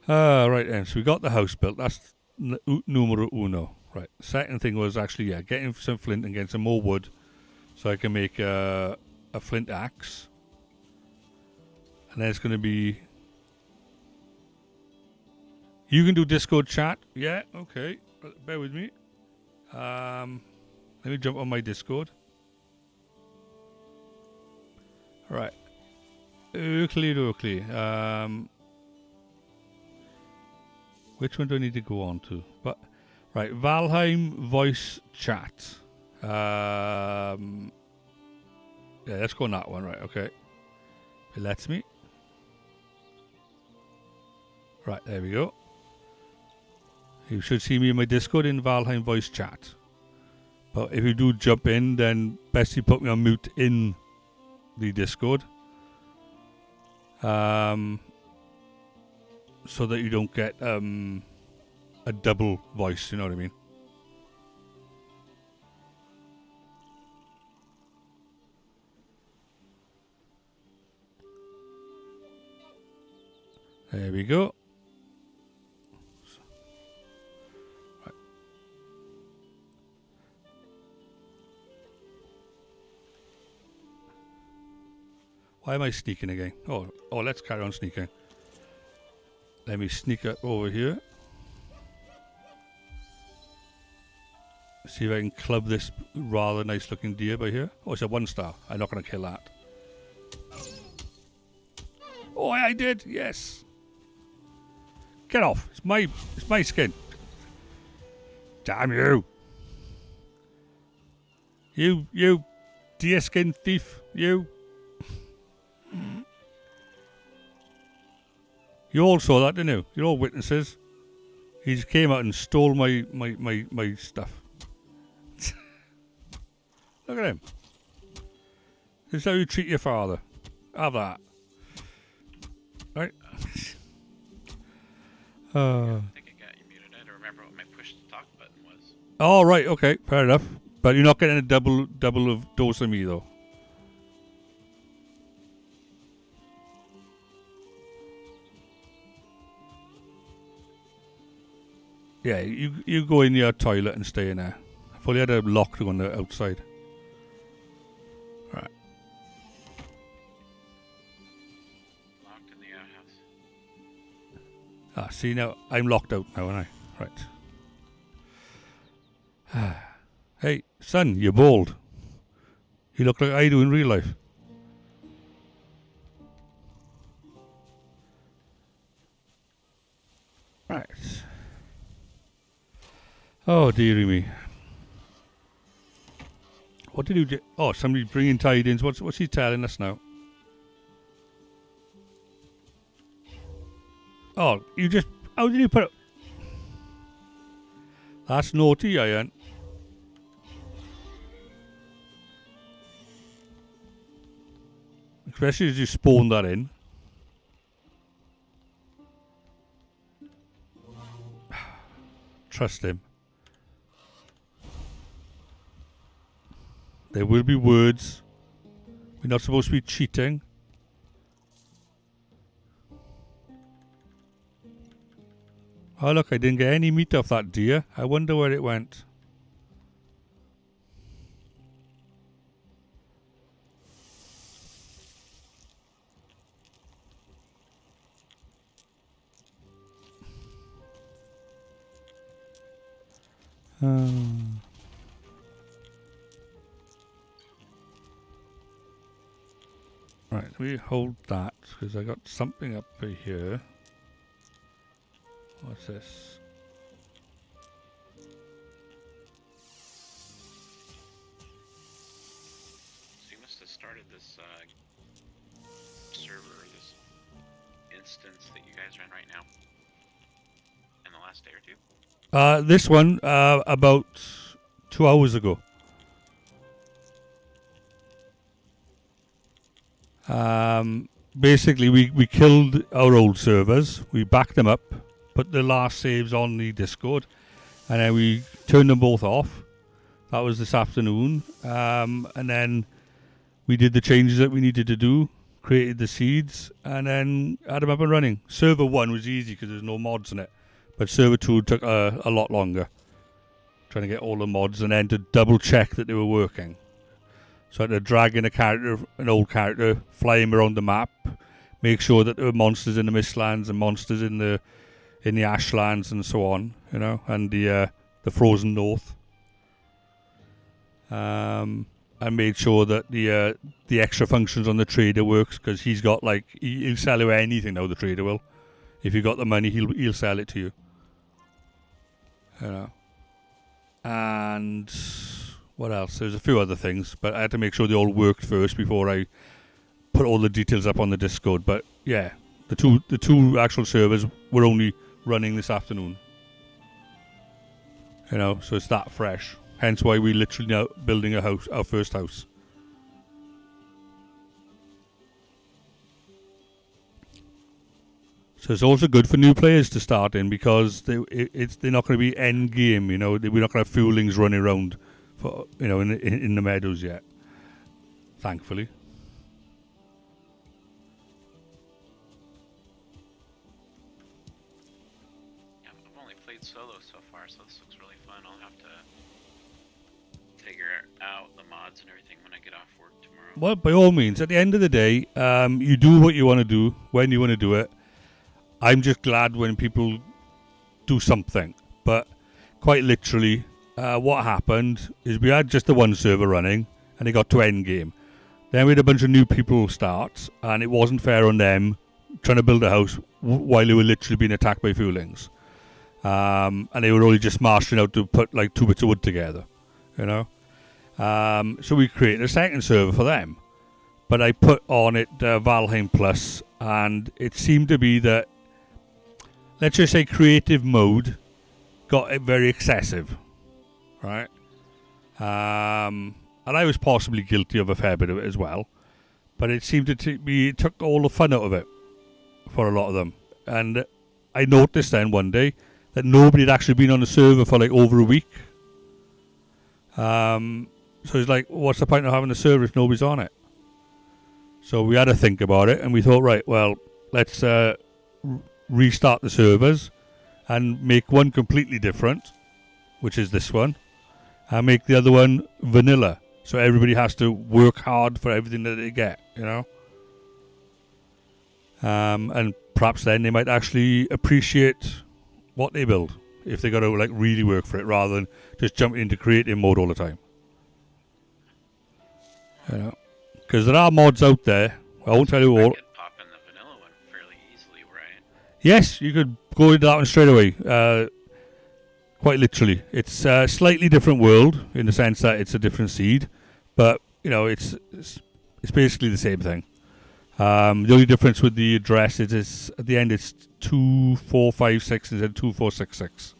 Right then, so we got the house built. That's numero uno. Right. Second thing was actually, getting some flint and getting some more wood so I can make a flint axe. And then it's going to be... You can do Discord chat. Yeah, okay. Bear with me. Let me jump on my Discord. Right. Oakley. Which one do I need to go on to? But right, Valheim voice chat. Yeah, let's go on that one. Right, okay. It lets me. Right, there we go. You should see me in my Discord in Valheim voice chat. But if you do jump in, then best you put me on mute in the Discord. So that you don't get a double voice, you know what I mean? There we go. Right. Why am I sneaking again? Oh, let's carry on sneaking. Let me sneak up over here. See if I can club this rather nice looking deer by here. Oh, it's a 1-star. I'm not going to kill that. Oh, I did. Yes. Get off. It's my skin. Damn you. You deer skin thief. You. You all saw that, didn't you? You're all witnesses. He just came out and stole my stuff. Look at him. This is how you treat your father. Have that. Right? I think I got you muted. I had to remember what my push to talk button was. Oh, right. Okay. Fair enough. But you're not getting a double of dose of me, though. Yeah, you go in your toilet and stay in there. I've only had a lock to go on the outside. Right. Locked in the outhouse. See, now I'm locked out now, aren't I? Right. Hey, son, you're bald. You look like I do in real life. Right. Oh, dearie me. What did you do? Oh, somebody's bringing tidings. What's he telling us now? Oh, you just... How did you put it? That's naughty, Ian. Especially as you spawn that in. Trust him. There will be words. We're not supposed to be cheating. Oh look, I didn't get any meat off that deer. I wonder where it went. Right, let me hold that because I got something up here. What's this? So you must have started this server, this instance that you guys are in right now, in the last day or two? This one, about 2 hours ago. Basically, we killed our old servers. We backed them up, put the last saves on the Discord, and then we turned them both off. That was this afternoon. And then we did the changes that we needed to do, created the seeds, and then had them up and running. Server 1 was easy because there's no mods in it. But server 2 took a lot longer. Trying to get all the mods and then to double check that they were working. So I had to drag in an old character, fly him around the map, make sure that there were monsters in the Mistlands and monsters in the Ashlands and so on, and the Frozen North. And made sure that the extra functions on the trader works because he's got he'll sell you anything now. The trader will, if you got the money, he'll sell it to you. And what else? There's a few other things, but I had to make sure they all worked first before I put all the details up on the Discord. But yeah, the two actual servers were only running this afternoon. So it's that fresh. Hence why we literally now building a house, our first house. So it's also good for new players to start in because they're not going to be end game. We're not going to have foolings running around for in the meadows yet. Thankfully. Yeah, I've only played solo so far, so this looks really fun. I'll have to figure out the mods and everything when I get off work tomorrow. Well, by all means, at the end of the day, you do what you want to do when you want to do it. I'm just glad when people do something. But quite literally, what happened is we had just the one server running and it got to end game. Then we had a bunch of new people start and it wasn't fair on them trying to build a house while they were literally being attacked by foolings. And they were only just marshalling out to put 2 bits of wood together, So we created a second server for them. But I put on it Valheim Plus and it seemed to be that, let's just say creative mode got very excessive, right? And I was possibly guilty of a fair bit of it as well. But it seemed it took all the fun out of it for a lot of them. And I noticed then one day that nobody had actually been on the server for over a week. So it's what's the point of having a server if nobody's on it? So we had to think about it and we thought, right, well, let's restart the servers and make one completely different, which is this one, and make the other one vanilla. So everybody has to work hard for everything that they get, And perhaps then they might actually appreciate what they build if they got to like really work for it rather than just jumping into creative mode all the time. You know, because there are mods out there. I won't tell you all. I could pop in the vanilla one fairly easily, right? Yes, you could go into that one straight away. Quite literally, it's a slightly different world in the sense that it's a different seed, but you know it's basically the same thing. The only difference with the address is at the end it's 2456 instead of 2466.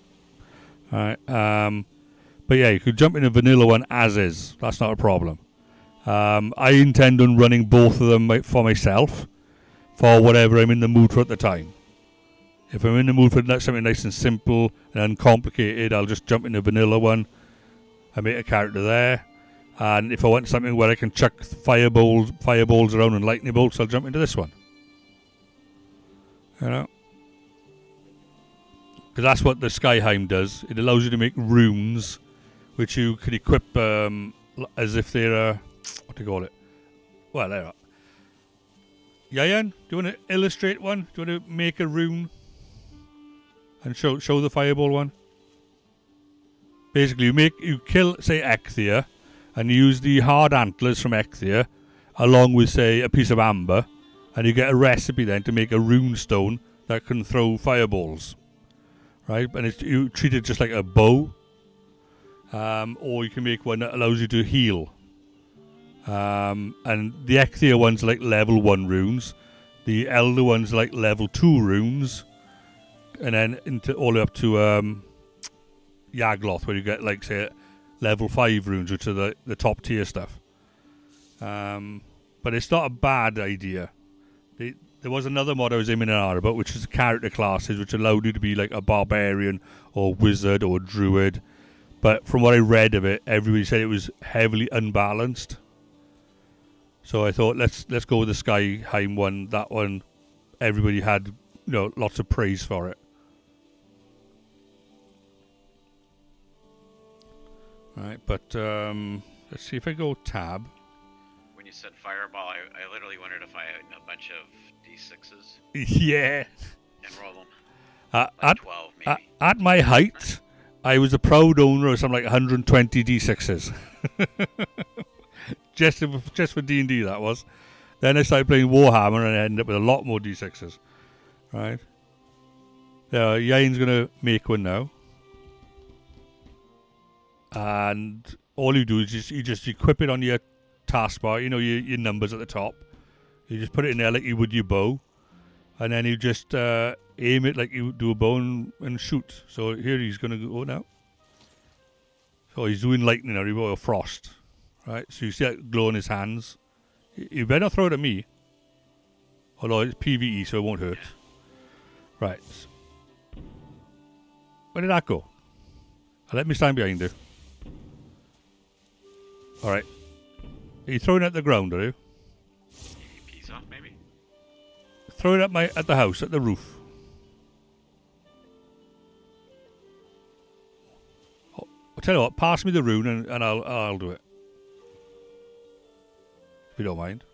Alright. But yeah, you could jump in a vanilla one as is. That's not a problem. I intend on running both of them for myself for whatever I'm in the mood for at the time. If I'm in the mood for something nice and simple and uncomplicated, I'll just jump in a vanilla one. I make a character there. And if I want something where I can chuck fireballs around and lightning bolts, I'll jump into this one. You know? Because that's what the Skyheim does. It allows you to make runes, which you can equip as if they're what do you call it? Well, there. Yayan, do you want to illustrate one? Do you want to make a rune and show the fireball one? Basically, you kill say Ecthia, and you use the hard antlers from Ecthia, along with say a piece of amber, and you get a recipe then to make a rune stone that can throw fireballs. Right, and you treat it just like a bow, or you can make one that allows you to heal. And the Ecthia ones are like level 1 runes, the Elder ones are like level 2 runes, and then all the way up to Yagloth, where you get like say level 5 runes, which are the top tier stuff. But it's not a bad idea. There was another mod I was aiming at about, which is character classes, which allowed you to be like a barbarian or wizard or druid. But from what I read of it, everybody said it was heavily unbalanced. So I thought let's go with the Skyheim one. That one, everybody had lots of praise for it. Right, but let's see if I go tab. When you said fireball, I literally wondered if I had a bunch of D6s Yeah. and roll them. Like 12 maybe. At my height, I was a proud owner of something like 120 D6s. just for D&D that was. Then I started playing Warhammer and I ended up with a lot more D6s. Right. Yain's going to make one now. And all you do is you just equip it on your taskbar, your numbers at the top. You just put it in there like you would your bow. And then you just aim it like you do a bow and shoot. So here he's going to go now. So he's doing lightning or frost. Right, so you see that glow in his hands. You better not throw it at me. Although it's PvE, so it won't hurt. Right. Where did that go? Let me stand behind you. Alright. Are you throwing it at the ground, are you? Peas off, maybe? Throw it at the house, at the roof. I'll tell you what, pass me the rune and I'll do it. If you don't mind.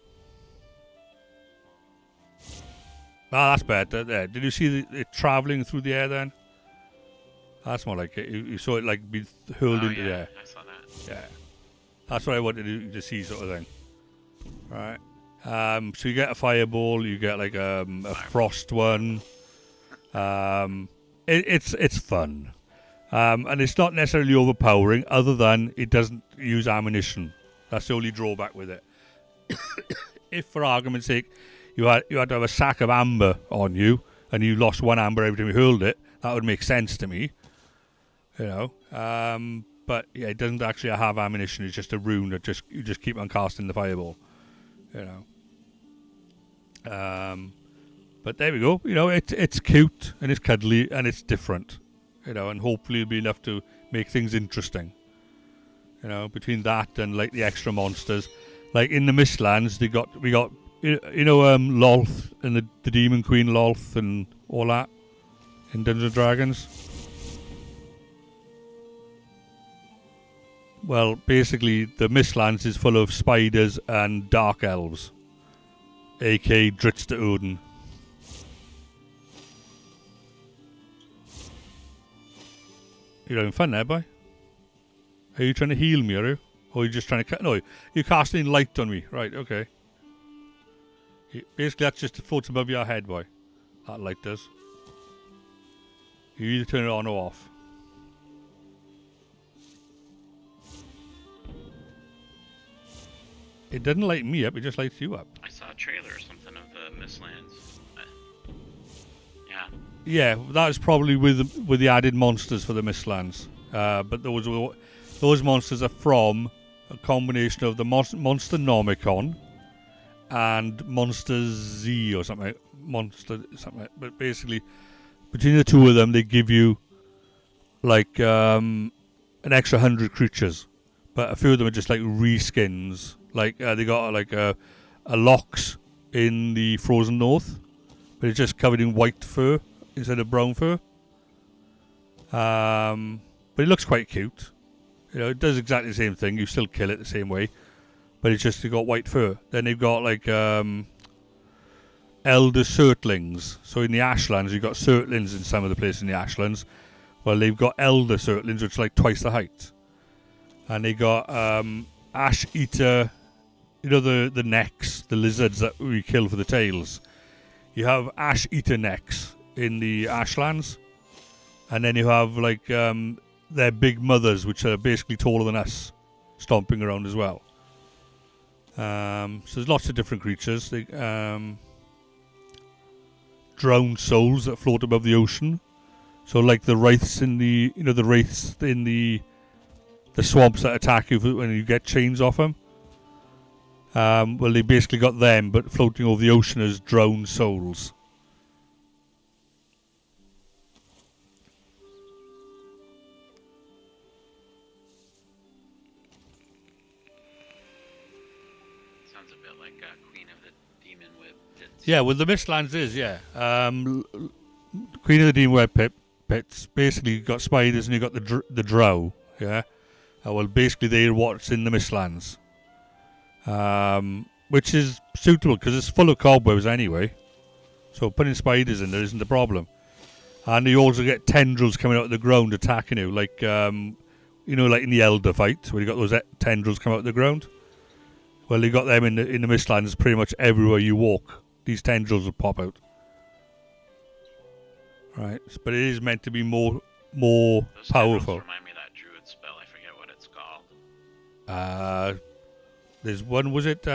That's better. There. Did you see it travelling through the air then? That's more like it. You saw it like be hurled into the air. I saw that. Yeah. That's what I wanted to see, sort of thing. Right. So you get a fireball, you get like a frost one. It's fun. And it's not necessarily overpowering, other than it doesn't use ammunition. That's the only drawback with it. If, for argument's sake, you had to have a sack of amber on you, and you lost 1 amber every time you hurled it, that would make sense to me. But yeah, it doesn't actually have ammunition. It's just a rune that you just keep on casting the fireball. But there we go. It's cute and it's cuddly and it's different. And hopefully it'll be enough to make things interesting. Between that and like the extra monsters, like in the Mistlands, we got Lolth and the Demon Queen Lolth and all that in Dungeons and Dragons. Well, basically, the Mistlands is full of spiders and dark elves, aka Dritz to Odin. You're having fun there, boy. Are you trying to heal me, are you? Or are you just trying to... No, you're casting light on me. Right, okay. Basically, that's just floats above your head, boy. That light does. You either turn it on or off. It doesn't light me up, it just lights you up. I saw a trailer or something of the Mistlands. Yeah. Yeah, that's probably with the added monsters for the Mistlands. But those monsters are from a combination of the Monsternomicon and Monster Z or something. But basically, between the two of them, they give you like an extra 100 creatures. But a few of them are just like reskins. Like they got like a Lox in the Frozen North, but it's just covered in white fur instead of brown fur. But it looks quite cute. You know, it does exactly the same thing. You still kill it the same way, but it's just got white fur. Then they've got like elder Surtlings. So in the Ashlands, you've got Surtlings in some of the places in the Ashlands. Well, they've got elder Surtlings, which are like twice the height. And they got Ash Eater, you know, the necks, the lizards that we kill for the tails. You have Ash Eater necks in the Ashlands. And then you have like their big mothers, which are basically taller than us, stomping around as well. So there's lots of different creatures. They, drowned souls that float above the ocean. So like the wraiths in the, you know, the wraiths in the swamps that attack you when you get chains off them. Well, they basically got them, but floating over the ocean as drowned souls. Sounds a bit like Queen of the Demon Whip Pits. Yeah, well, the Mistlands is, yeah. Queen of the Demon Web Pits, basically you got spiders and you got the drow, yeah. Well, basically they're what's in the Mistlands, which is suitable because it's full of cobwebs anyway. So putting spiders in there isn't a problem. And you also get tendrils coming out of the ground attacking you, like you know, like in the Elder fight where you got those tendrils come out of the ground. Well, you got them in the Mistlands pretty much everywhere you walk. These tendrils will pop out. Right, but it is meant to be more Those powerful. remind me of that druid spell. I forget what it's called. There's one, was it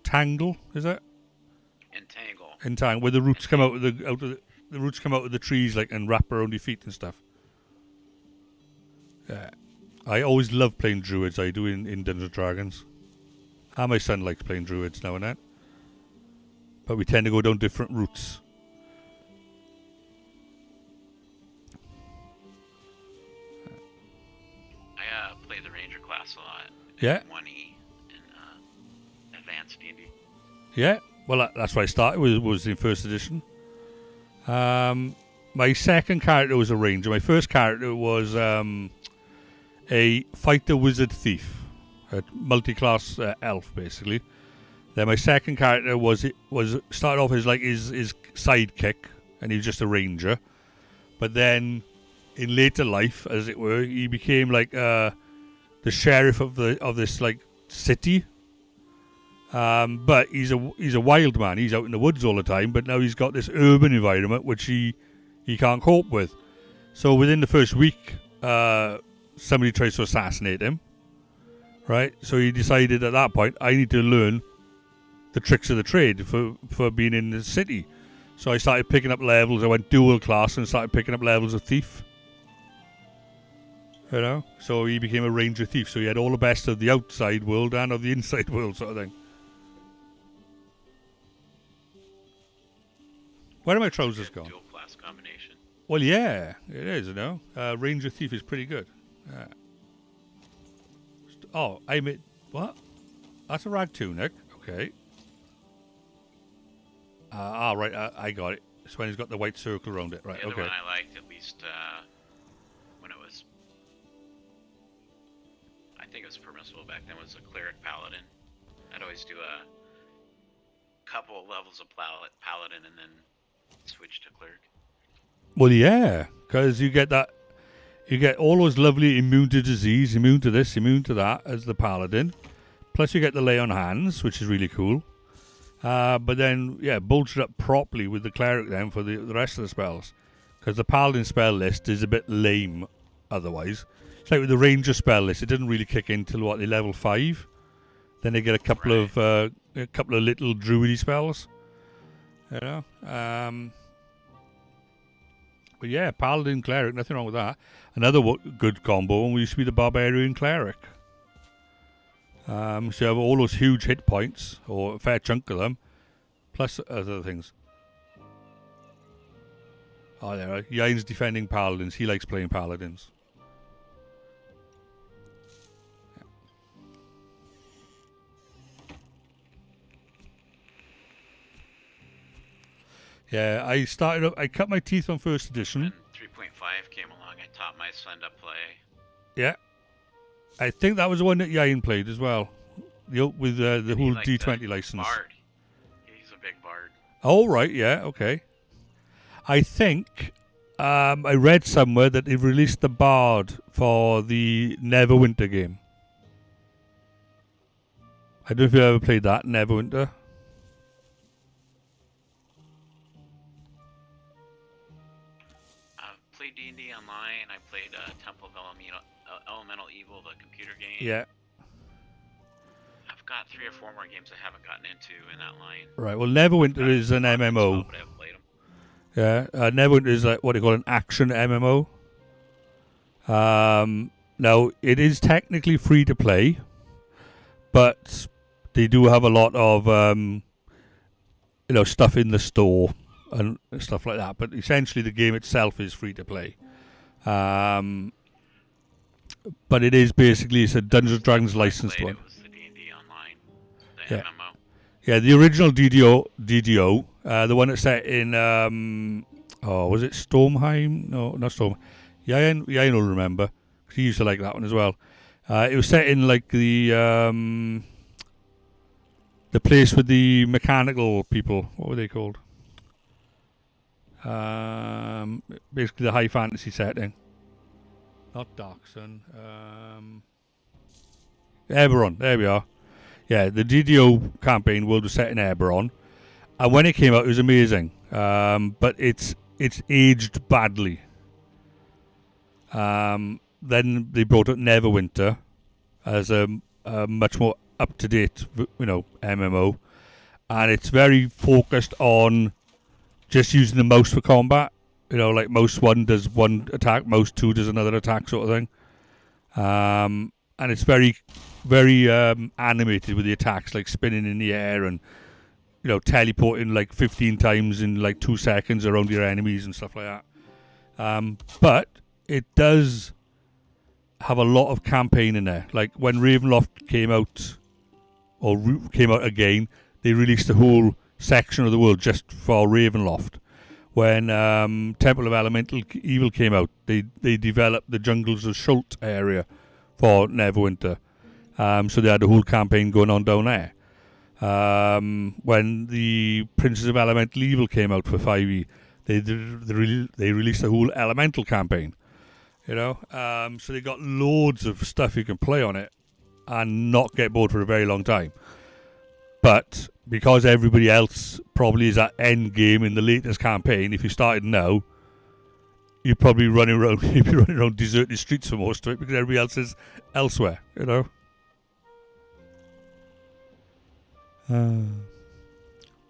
Tangle? Is it? Entangle. Entangle, where the roots come out of the roots come out of the trees like and wrap around your feet and stuff. Yeah, I always love playing druids. I do in Dungeons and Dragons. And my son likes playing druids now and then. But we tend to go down different routes. I play the ranger class a lot. Yeah. 1E in advanced D&D. Yeah. Well, that's where I started. Was in first edition. My second character was a ranger. My first character was a fighter wizard thief, a multi-class elf basically. Then my second character was started off as like his sidekick, and he was just a ranger. But then, in later life, as it were, he became like the sheriff of this like city. But he's a wild man. He's out in the woods all the time. But now he's got this urban environment which he can't cope with. So within the first week, somebody tries to assassinate him. Right. So he decided at that point, I need to learn the tricks of the trade for being in the city. So I started picking up levels. I went dual class and started picking up levels of thief. You know? So he became a ranger thief. So he had all the best of the outside world and of the inside world sort of thing. Where are my trousers gone? Dual class combination. Well, yeah, it is, you know. Ranger thief is pretty good. Oh, I made... What? That's a rag tunic. Okay. Right, I got it. It's when he's got the white circle around it. Right, The other okay. one I liked, at least when it was... I think it was permissible back then, was a cleric paladin. I'd always do a couple of levels of paladin and then switch to cleric. Well, yeah, because you get that... You get all those lovely immune to disease, immune to this, immune to that as the paladin. Plus you get the lay on hands, which is really cool. But then, yeah, bolster up properly with the cleric then for the rest of the spells. Because the paladin spell list is a bit lame otherwise. It's like with the ranger spell list, it didn't really kick in till what, they level 5. Then they get a couple of little druidy spells. You know? But yeah, paladin cleric, nothing wrong with that. Another good combo used to be the barbarian cleric. So you have all those huge hit points, or a fair chunk of them, plus other things. Oh, there are Yain's defending paladins. He likes playing paladins. Yeah, I cut my teeth on first edition. When 3.5 came along, I taught my son to play. Yeah. I think that was the one that Yain played as well. With the whole D20 license. Bard. He's a big bard. Oh, right, yeah, okay. I think I read somewhere that they've released the Bard for the Neverwinter game. I don't know if you ever played that, Neverwinter. I've played D&D online. I played Temple of Elemental Evil, the computer game. Yeah. I've got 3 or 4 more games I haven't gotten into in that line. Right, well, Neverwinter is an MMO. But I haven't played them. Yeah, Neverwinter is like what they call an action MMO. Now, it is technically free to play, but they do have a lot of stuff in the store and stuff like that. But essentially, the game itself is free to play. But it is basically it's a Dungeons and Dragons licensed one. It was the D&D online, the MMO. Yeah, the original DDO, the one that's set in was it Stormheim? No, not Storm. Yain will remember. He used to like that one as well. It was set in like the place with the mechanical people. What were they called? Basically the high fantasy setting. Not Darksun. Eberron. There we are. Yeah, the DDO campaign world was set in Eberron. And when it came out, it was amazing. But it's aged badly. Then they brought out Neverwinter as a much more up-to-date, MMO. And it's very focused on just using the mouse for combat. Like mouse 1 does one attack, mouse 2 does another attack sort of thing. And it's very, very animated with the attacks, like spinning in the air and, teleporting like 15 times in like 2 seconds around your enemies and stuff like that. But it does have a lot of campaign in there. Like when Ravenloft came out, or came out again, they released a whole section of the world just for Ravenloft. When Temple of Elemental Evil came out, they developed the Jungles of Schult area for Neverwinter. So they had a whole campaign going on down there. When the Princes of Elemental Evil came out for 5e, they released a whole Elemental campaign. So they got loads of stuff you can play on it and not get bored for a very long time. But because everybody else probably is at end game in the latest campaign, if you started now, you'd probably running around deserted streets for most of it because everybody else is elsewhere,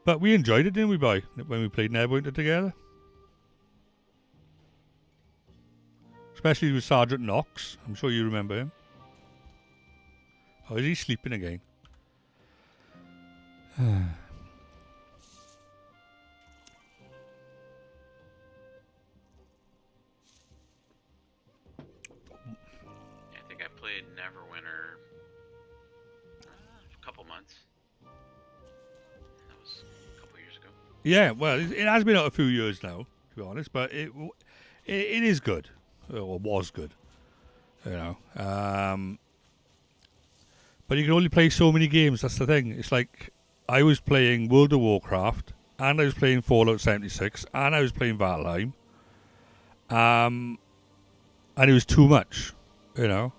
But we enjoyed it, didn't we, boy, when we played Neverwinter together? Especially with Sergeant Knox. I'm sure you remember him. Oh, is he sleeping again? I think I played Neverwinter a couple months. That was a couple years ago. Yeah, well, it has been out a few years now, to be honest, but it is good, or was good, But you can only play so many games. That's the thing. It's like I was playing World of Warcraft, and I was playing Fallout 76, and I was playing Valheim. and it was too much, you know.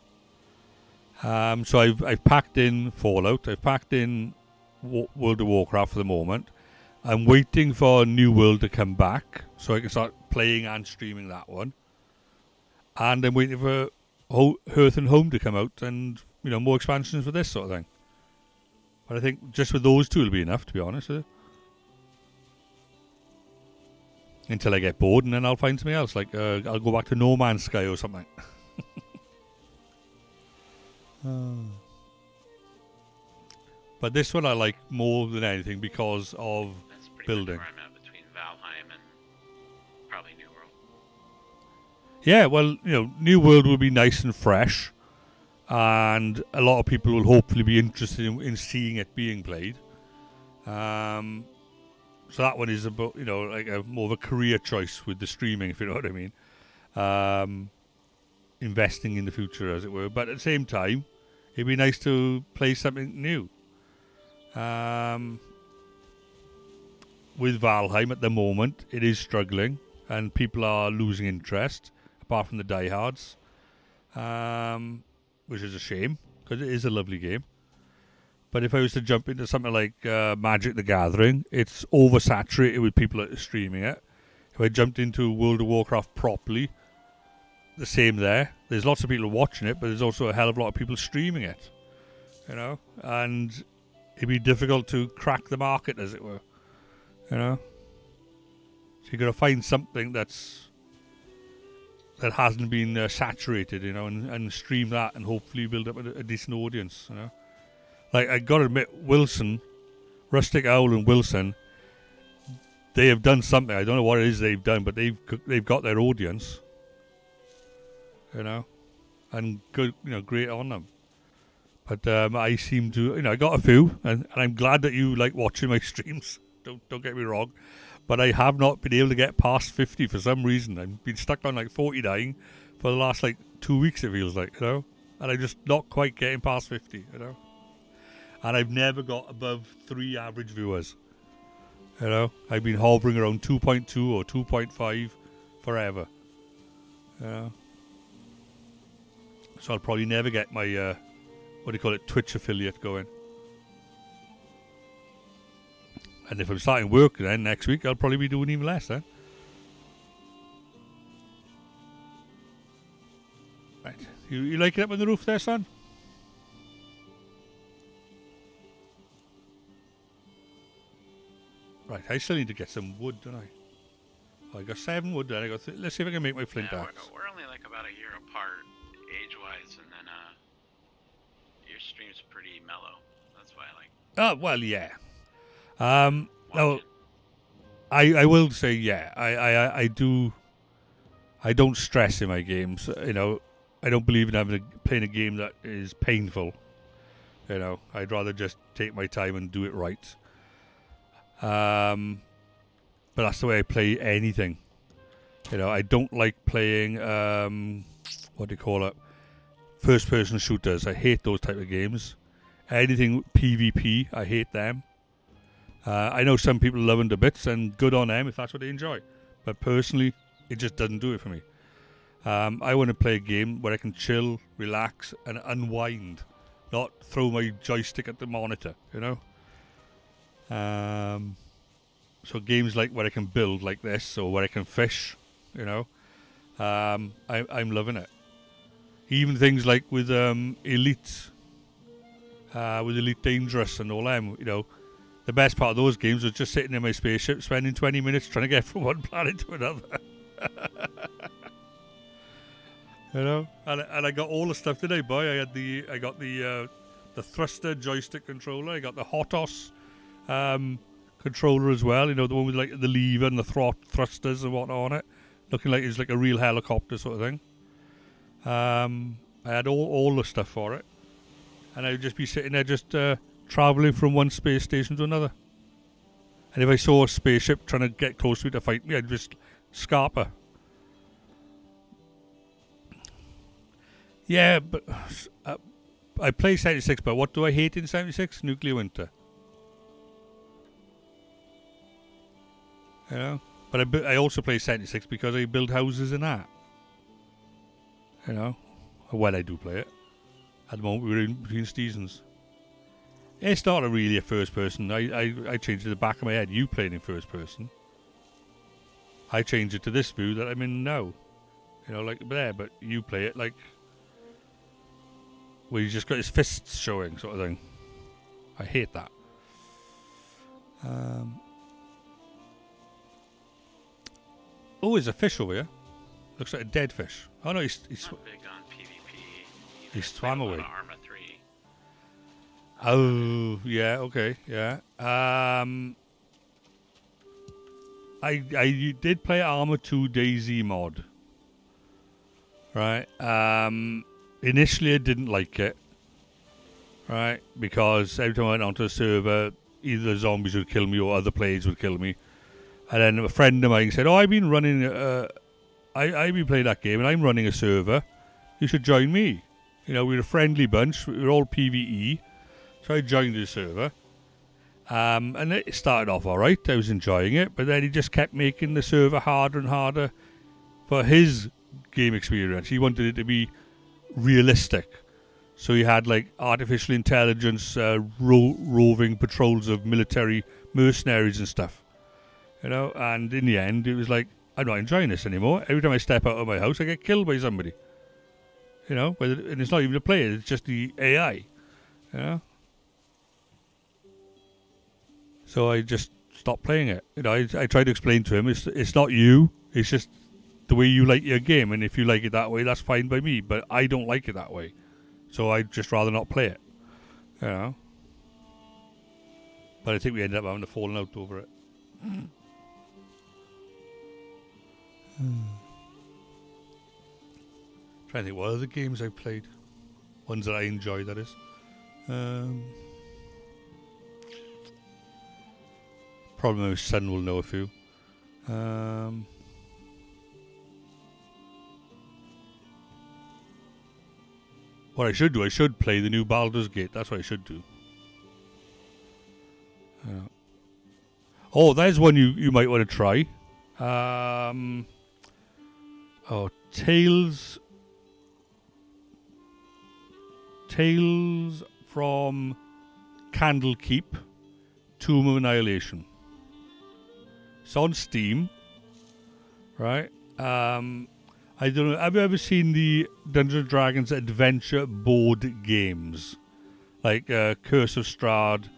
So I've packed in Fallout. I've packed in World of Warcraft for the moment. I'm waiting for New World to come back so I can start playing and streaming that one. And I'm waiting for Hearth and Home to come out, and more expansions for this sort of thing. But I think just with those two will be enough, to be honest with you. Until I get bored, and then I'll find something else. Like I'll go back to No Man's Sky or something. But this one I like more than anything because of That's pretty building. much where I'm at between Valheim and probably New World. Yeah, well, New World will be nice and fresh, and a lot of people will hopefully be interested in seeing it being played. So that one is about, like more of a career choice with the streaming, if you know what I mean. Investing in the future, as it were. But at the same time, it'd be nice to play something new. With Valheim at the moment, it is struggling, and people are losing interest, apart from the diehards, which is a shame, because it is a lovely game. But if I was to jump into something like Magic the Gathering, it's oversaturated with people that are streaming it. If I jumped into World of Warcraft properly, the same there. There's lots of people watching it, but there's also a hell of a lot of people streaming it. And it'd be difficult to crack the market, as it were. So you got to find something that hasn't been saturated, and stream that, and hopefully build up a decent audience. Like, I got to admit, Rustic Owl and Wilson, they have done something. I don't know what it is they've done, but they've got their audience. And good, great on them. But I seem to, I got a few, and I'm glad that you like watching my streams. Don't get me wrong, but I have not been able to get past 50 for some reason. I've been stuck on like 49 for the last 2 weeks. It feels like, and I'm just not quite getting past 50. And I've never got above 3 average viewers. I've been hovering around 2.2 or 2.5 forever. So I'll probably never get my Twitch affiliate going. And if I'm starting work then next week, I'll probably be doing even less then. Right. You like it up on the roof there, son? Right, I still need to get some wood, don't I? Oh, I got 7 wood there. Let's see if I can make my flint axe. We're only like about a year apart, age-wise, and then your stream's pretty mellow. That's why I like. Oh, well, yeah. No, I will say, yeah. I don't stress in my games. I don't believe in playing a game that is painful. I'd rather just take my time and do it right. But that's the way I play anything. I don't like playing first person shooters. I hate those type of games. Anything PvP, I hate them. I know some people love them to bits, and good on them if that's what they enjoy. But personally, it just doesn't do it for me. I want to play a game where I can chill, relax, and unwind, not throw my joystick at the monitor. So games like where I can build like this, or where I can fish, I'm loving it. Even things like with Elite Dangerous and all them, the best part of those games was just sitting in my spaceship, spending 20 minutes trying to get from one planet to another. And I got all the stuff today, boy. I got the thruster joystick controller. I got the Hotos controller as well. The one with like the lever and the thrusters and whatnot on it, looking like it's like a real helicopter sort of thing. I had all the stuff for it, and I would just be sitting there just traveling from one space station to another. And if I saw a spaceship trying to get close to me to fight me, I'd just scarp her. Yeah, but I play 76, but what do I hate in 76? Nuclear Winter. But I also play 76 because I build houses in that. You know, when I do play it. At the moment, we're in between seasons. It's not really a first person. I changed it to the back of my head. You playing in first person. I changed it to this view that I'm in now. You know, like there, but you play it like where he's just got his fists showing, sort of thing. I hate that. Oh, there's a fish over here. Looks like a dead fish. Oh no, he's Not big on PvP. he swam away. Arma 3. Oh, yeah, okay, yeah. I did play Arma 2 DayZ mod. Right. Initially I didn't like it. Right, because every time I went onto a server, either the zombies would kill me or other players would kill me. And then a friend of mine said, "Oh, I've been running I've been playing that game and I'm running a server. You should join me." You know, we're a friendly bunch. We're all PvE. So I joined the server. And it started off alright. I was enjoying it. But then he just kept making the server harder and harder for his game experience. He wanted it to be realistic. So he had like artificial intelligence roving patrols of military mercenaries and stuff. You know, and in the end it was like, I'm not enjoying this anymore. Every time I step out of my house I get killed by somebody. You know, and it's not even a player, it's just the AI. You know? So I just stopped playing it. You know, I tried to explain to him, it's not you, it's just the way you like your game, and if you like it that way, that's fine by me, but I don't like it that way. So I'd just rather not play it. You know? But I think we ended up having a falling out over it. Trying to think what other games I've played. Ones that I enjoy, that is. Probably my son will know a few. What I should do, I should play the new Baldur's Gate. That's what I should do. Oh, there's one you might want to try. Tales from Candlekeep, Tomb of Annihilation. It's on Steam, right? I don't know. Have you ever seen the Dungeons and Dragons adventure board games, like Curse of Strahd,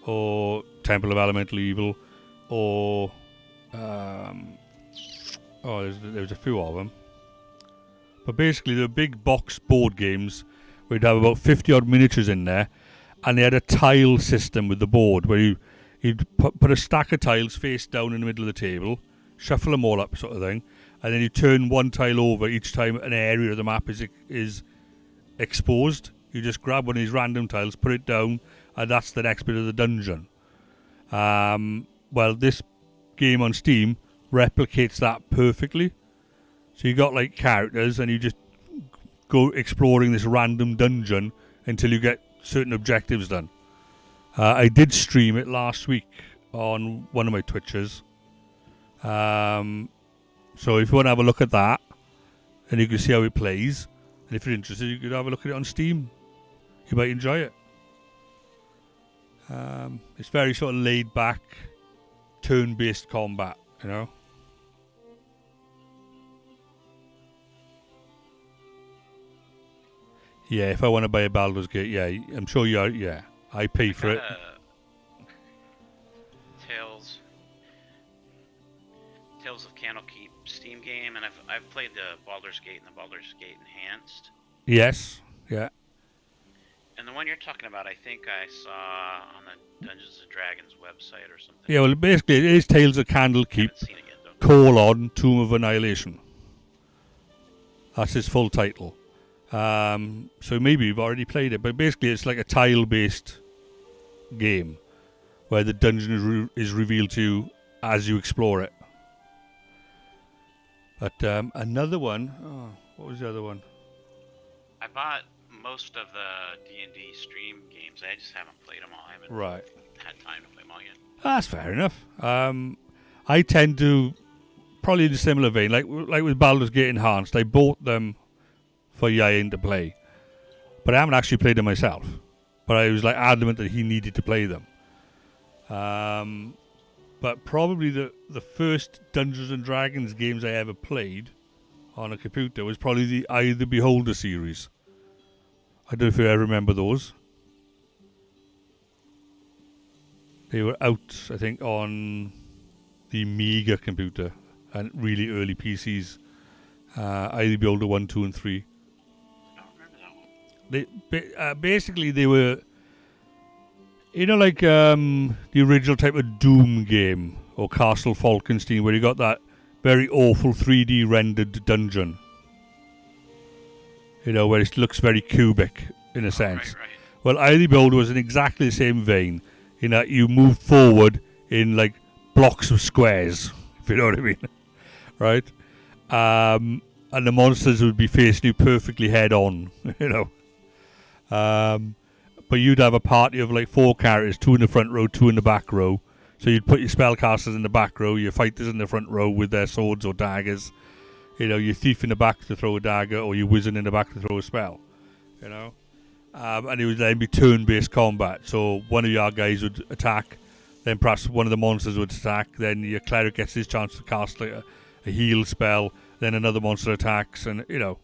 or Temple of Elemental Evil, or there's a few of them. But basically, they're big box board games where you'd have about 50 odd miniatures in there, and they had a tile system with the board where you'd put a stack of tiles face down in the middle of the table, shuffle them all up, sort of thing, and then you turn one tile over each time an area of the map is exposed. You just grab one of these random tiles, put it down, and that's the next bit of the dungeon. Well, this game on Steam replicates that perfectly. So you got like characters, and you just go exploring this random dungeon until you get certain objectives done. I did stream it last week on one of my Twitches. So if you want to have a look at that, and you can see how it plays, and if you're interested, you could have a look at it on Steam. You might enjoy it. It's very sort of laid back, turn-based combat, you know. Yeah, if I want to buy a Baldur's Gate, yeah, I'm sure you are. Yeah, I pay for it. Tales of Candlekeep Steam game, and I've played the Baldur's Gate and the Baldur's Gate Enhanced. Yes, yeah. And the one you're talking about, I think I saw on the Dungeons and Dragons website or something. Yeah, well, basically, it is Tales of Candlekeep, Tomb of Annihilation. That's his full title. So maybe you've already played it, but basically it's like a tile-based game where the dungeon is revealed to you as you explore it. But another one, what was the other one? I bought most of the D&D stream games. I just haven't played them all. I haven't had time to play them all yet. That's fair enough. I tend to, probably in a similar vein, like with Baldur's Gate Enhanced, I bought them for Yain to play. But I haven't actually played them myself. But I was like adamant that he needed to play them. But probably the first Dungeons and Dragons games I ever played on a computer was probably the Eye of the Beholder series. I don't know if you ever remember those. They were out, I think, on the Amiga computer and really early PCs. Eye of the Beholder 1, 2, and 3. I don't remember that one. Basically, they were, like the original type of Doom game or Castle Falkenstein, where you got that very awful 3D rendered dungeon. Where it looks very cubic in a sense. Right. Well, Eye of the Beholder was in exactly the same vein, in that you moved forward in like blocks of squares, if you know what I mean, right? And the monsters would be facing you perfectly head on, But you'd have a party of like 4 characters, 2 in the front row, 2 in the back row. So you'd put your spellcasters in the back row, your fighters in the front row with their swords or daggers. Your thief in the back to throw a dagger, or your wizard in the back to throw a spell. And it would then be turn-based combat. So one of your guys would attack, then perhaps one of the monsters would attack, then your cleric gets his chance to cast like a heal spell, then another monster attacks, and and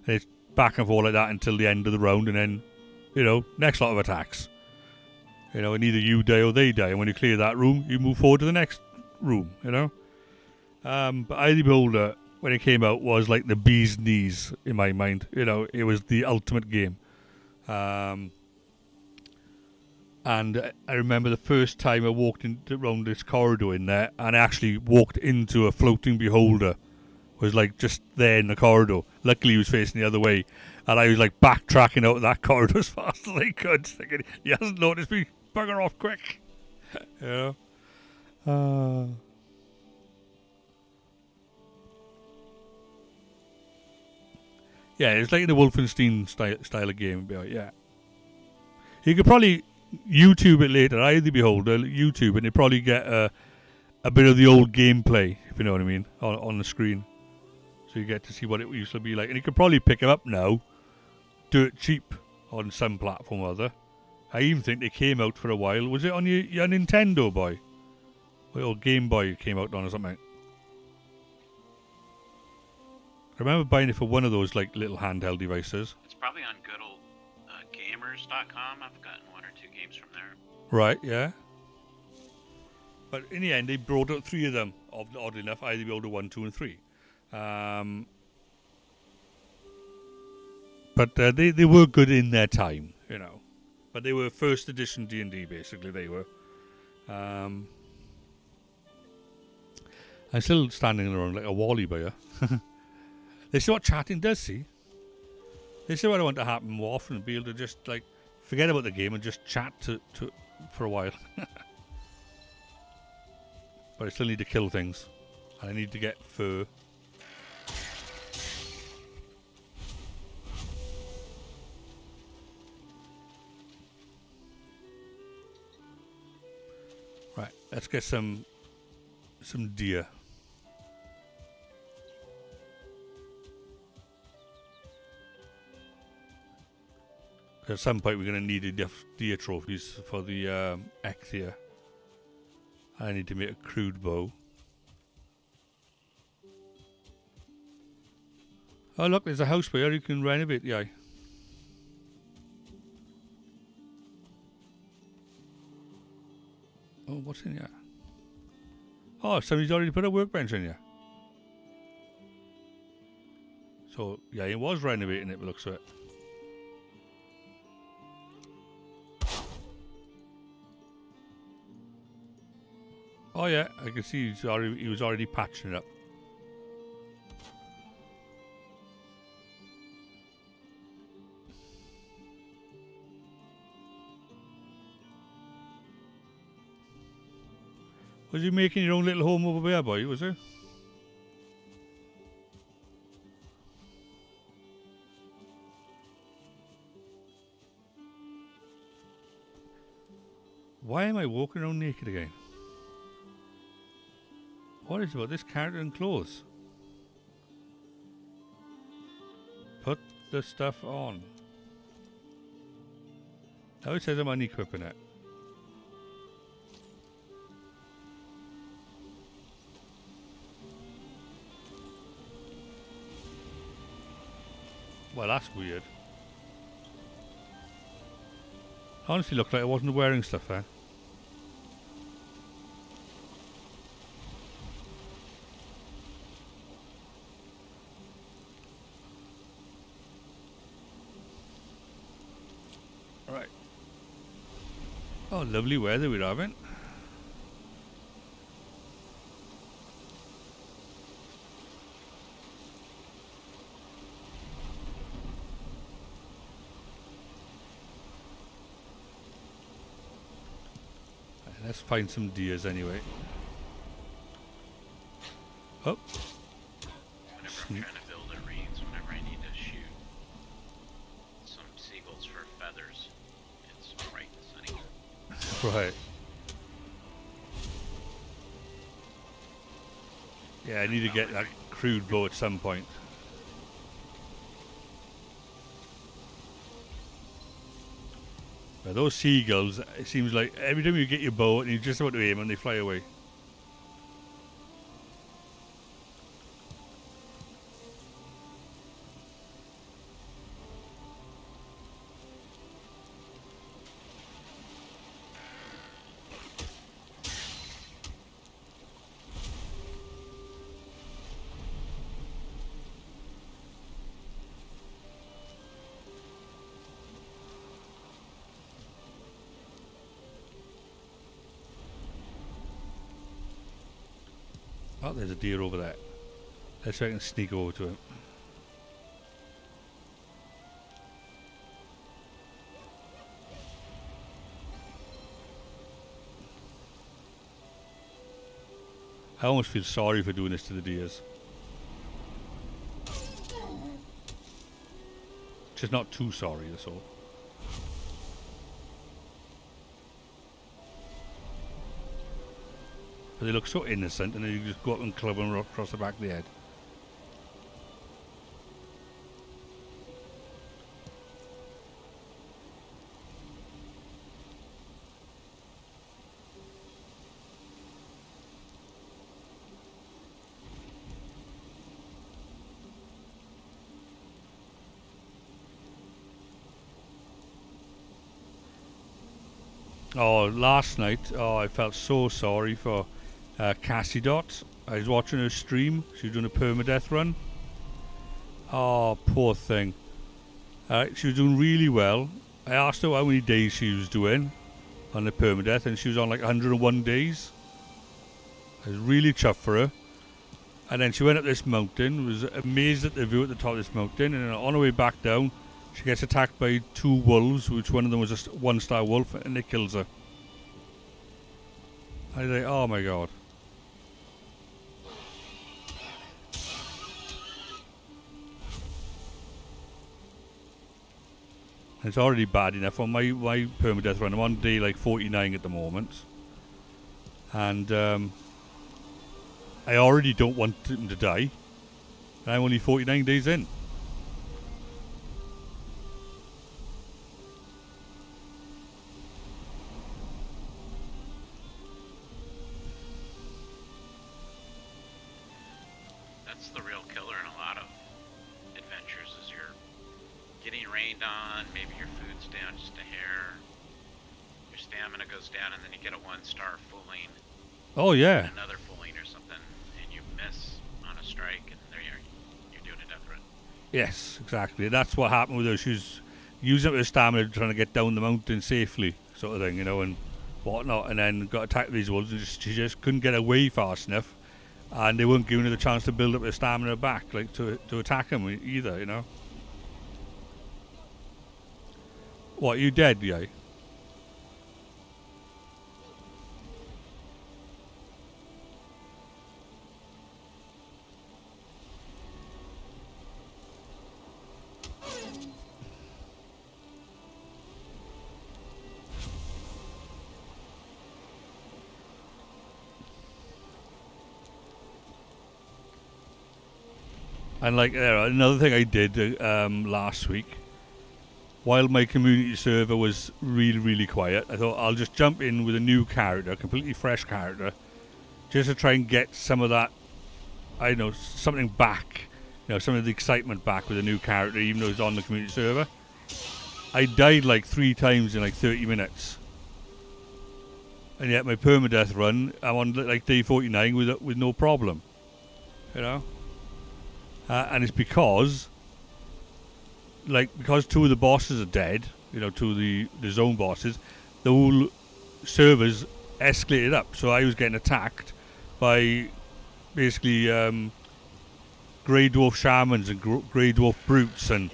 it's back and forth like that until the end of the round, and then next lot of attacks. And either you die or they die, and when you clear that room, you move forward to the next room. But Eye of the Beholder, when it came out, was like the bee's knees in my mind. It was the ultimate game. And I remember the first time I walked around this corridor in there, and I actually walked into a floating beholder. Was like just there in the corridor. Luckily, he was facing the other way, and I was like backtracking out of that corridor as fast as I could, thinking he hasn't noticed me. Bugger off quick, Yeah, it's like the Wolfenstein style of game. Yeah, you could probably YouTube it later. Eye of the Beholder, YouTube, and you probably get a bit of the old gameplay, if you know what I mean, on the screen. So you get to see what it used to be like. And you could probably pick it up now, dirt cheap, on some platform or other. I even think they came out for a while. Was it on your Nintendo, boy? Or Game Boy came out on or something? I remember buying it for one of those like little handheld devices. It's probably on good old gamers.com. I've gotten 1 or 2 games from there. Right, yeah. But in the end, they brought out 3 of them, oddly enough. Eye of the Beholder 1, 2, and 3. But they were good in their time, But they were first edition D&D, basically, they were. I'm still standing around like a wally by here. They see what chatting does, see? They see what I want to happen more often, be able to just, like, forget about the game and just chat for a while. But I still need to kill things. And I need to get fur. Right, let's get some deer. At some point we're going to need enough deer trophies for the Ecthia. I need to make a crude bow. Oh look, there's a house where you can renovate the eye. Oh, what's in here? Oh, somebody's already put a workbench in here. So, yeah, he was renovating it, by the looks of it. Oh yeah, I can see he was already patching it up. Was you making your own little home over there, boy, was it? Why am I walking around naked again? What is about this character and clothes? Put the stuff on? Now it says I'm unequipping it. Well, that's weird. Honestly, looked like I wasn't wearing stuff there. Right. Oh, lovely weather we're having. Let's find some deers anyway. Oh. Whenever I'm trying to build arenas, whenever I need to shoot some seagulls for feathers, it's bright and sunny. Right. Yeah, I need to get that crude bow at some point. But those seagulls, it seems like every time you get your bow and you're just about to aim and they fly away. Oh, there's a deer over there. Let's see if I can sneak over to him. I almost feel sorry for doing this to the deers. Just not too sorry, that's all. But they look so innocent, and then you just go up and club them across the back of the head. Oh, last night, I felt so sorry for Cassie Dot. I was watching her stream. She was doing a permadeath run. Oh, poor thing. She was doing really well. I asked her how many days she was doing on the permadeath, and she was on like 101 days. I was really chuffed for her. And then she went up this mountain, was amazed at the view at the top of this mountain, and on her way back down, she gets attacked by 2 wolves, which one of them was a 1-star wolf, and it kills her. I was like, oh my god. It's already bad enough on my permadeath run. I'm on day like 49 at the moment. And I already don't want him to die. And I'm only 49 days in. That's the real killer in a lot of adventures, is you're getting rained on, maybe your food's down just a hair, your stamina goes down, and then you get a 1-star fooling. Oh yeah. Another fooling or something, and you miss on a strike, and there you're doing a death run. Yes, exactly. That's what happened with her. She was using up her stamina trying to get down the mountain safely, sort of thing, you know, and whatnot, and then got attacked by these wolves, and she just couldn't get away fast enough, and they weren't giving her the chance to build up her stamina back, like to attack them either, you know. What, you dead, yeah? And like another thing I did last week, while my community server was really, really quiet, I thought I'll just jump in with a new character, completely fresh character, just to try and get some of that, I don't know, something back, some of the excitement back with a new character, even though it's on the community server. I died like 3 times in like 30 minutes. And yet my permadeath run, I'm on like day 49 with no problem. And it's because 2 of the bosses are dead, 2 of the zone bosses, the whole servers escalated up. So I was getting attacked by basically grey dwarf shamans and grey dwarf brutes and,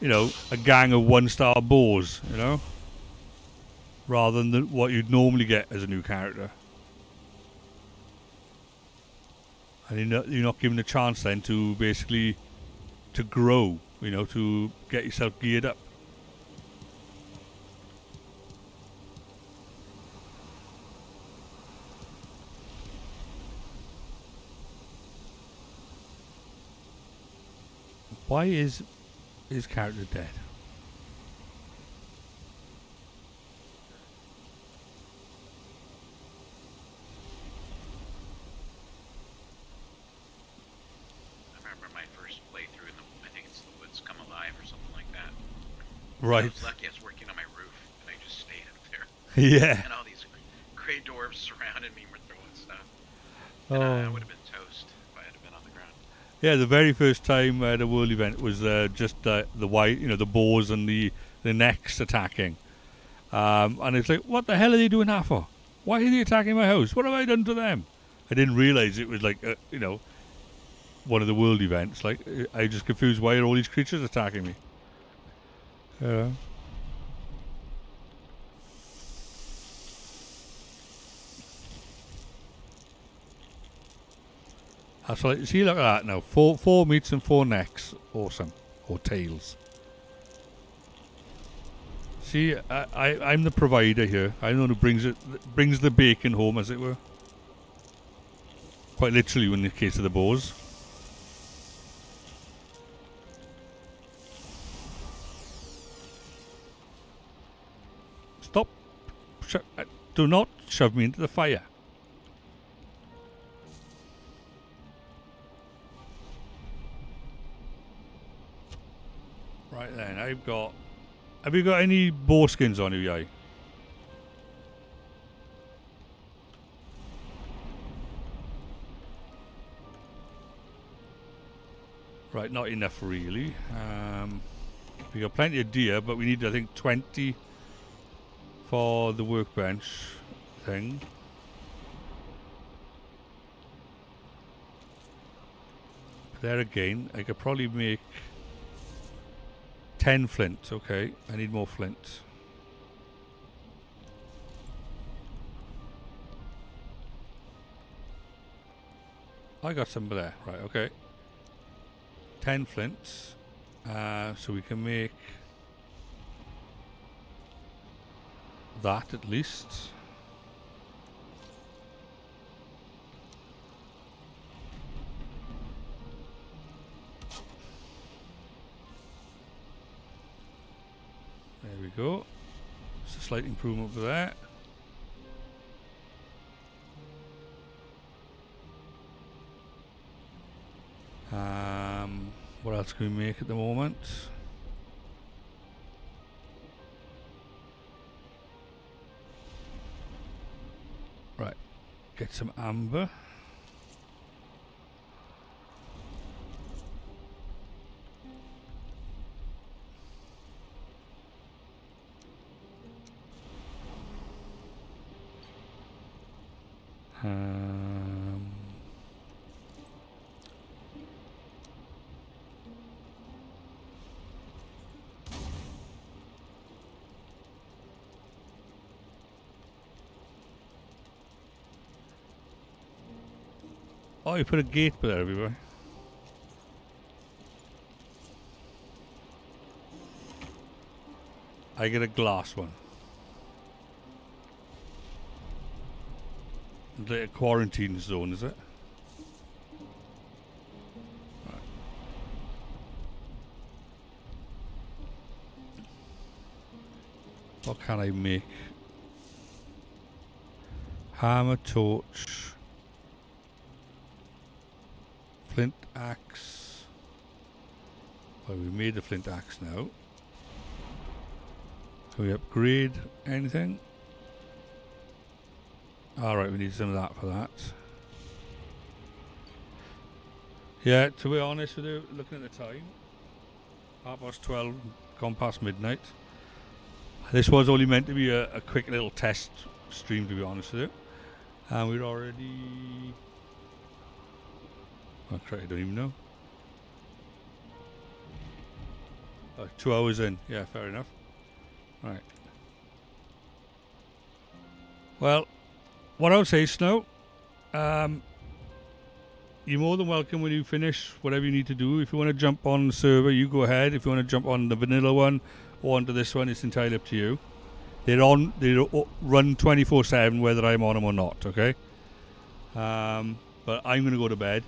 a gang of 1-star boars, rather than what you'd normally get as a new character. And you're not given a chance then to basically to grow, to get yourself geared up. Why is his character dead? Right. I was lucky I was working on my roof, and I just stayed up there. Yeah. And all these grey dwarves surrounded me and were throwing stuff. And I would have been toast if I had been on the ground. Yeah, the very first time the world event was just the boars and the necks attacking. And it's like, what the hell are they doing that for? Why are they attacking my house? What have I done to them? I didn't realise it was like, one of the world events. Like, I just confused, why are all these creatures attacking me? Yeah. That's like, see, look at that now. Four meats and 4 necks. Awesome. Or tails. See, I'm the provider here. I'm the one who brings the bacon home, as it were. Quite literally, in the case of the boars. Stop. Do not shove me into the fire. Right then, have you got any boar skins on you, Yai? Right, not enough really. We got plenty of deer, but we need, I think, 20 for the workbench thing. But there again, I could probably make 10 flint. Okay, I need more flint. I got some there. Right, okay. 10 flints. So we can make that at least. There we go. It's a slight improvement for that. What else can we make at the moment? Right, get some amber. Oh, you put a gate there, everybody. I get a glass one. It's like a quarantine zone, is it? Right. What can I make? Hammer, torch, flint axe. Well, we made the flint axe now. Can we upgrade anything? Alright, we need some of that for that. Yeah, to be honest with you, looking at the time, 12:30, gone past midnight. This was only meant to be a quick little test stream, to be honest with you. And we're already... Oh, crap, I don't even know. 2 hours in. Yeah, fair enough. Right. Well, what I would say, Snow, you're more than welcome when you finish whatever you need to do. If you want to jump on the server, you go ahead. If you want to jump on the vanilla one or onto this one, it's entirely up to you. They run 24/7 whether I'm on them or not, okay? But I'm going to go to bed.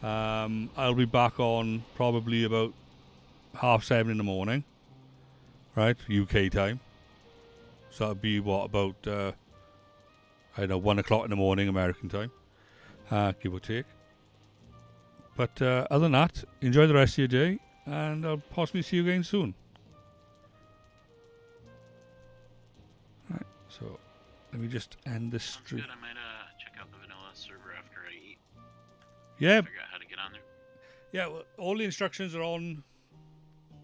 I'll be back on probably about 7:30 in the morning, right? UK time. So that'll be about, I don't know, 1 o'clock in the morning American time, give or take. But other than that, enjoy the rest of your day, and I'll possibly see you again soon. Right, so let me just end this stream. Good, I might check out the vanilla server after I eat. Yeah. Figure out how to get on there. Yeah, well, all the instructions are on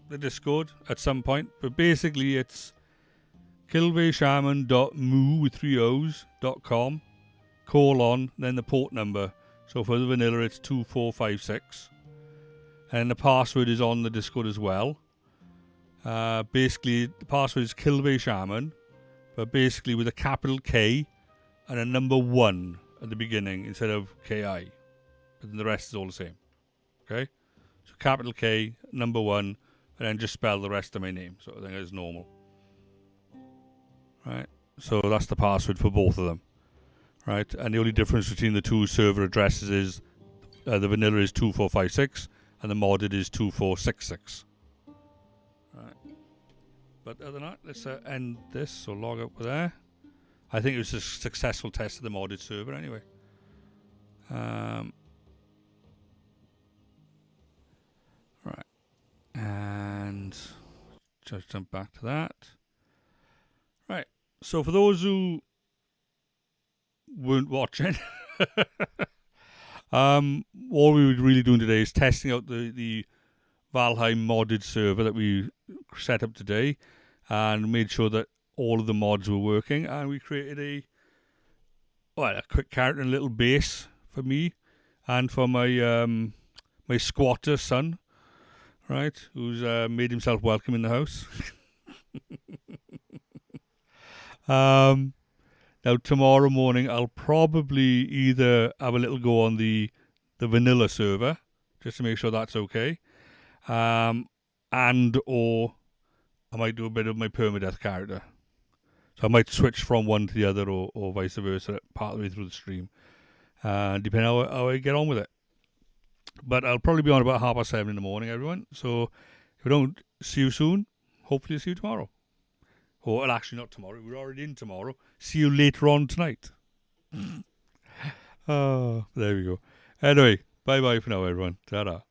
the Discord at some point, but basically it's Kilveyshaman.moo with 3 O's.com /, then the port number. So for the vanilla it's 2456. And the password is on the Discord as well. Basically the password is Kilveyshaman, but basically with a capital K and a number 1 at the beginning instead of KI. But then the rest is all the same. Okay? So capital K, number 1, and then just spell the rest of my name, sort of thing, as normal. Right? So that's the password for both of them. Right? And the only difference between the two server addresses is the vanilla is 2456 and the modded is 2466. Right. But other than that, let's end this. So log up there. I think it was a successful test of the modded server anyway. Right. And just jump back to that. Right. So for those who weren't watching, all we were really doing today is testing out the Valheim modded server that we set up today, and made sure that all of the mods were working. And we created a quick character and a little base for me and for my my squatter son, right, who's made himself welcome in the house. Now tomorrow morning I'll probably either have a little go on the vanilla server just to make sure that's okay, and or I might do a bit of my permadeath character. So I might switch from one to the other, or vice versa, part of the way through the stream, depending on how I get on with it. But I'll probably be on about 7:30 in the morning, everyone. So if we don't see you soon, hopefully I'll see you tomorrow. Or, well, actually not tomorrow. We're already in tomorrow. See you later on tonight. Oh, there we go. Anyway, bye-bye for now, everyone. Ta-da.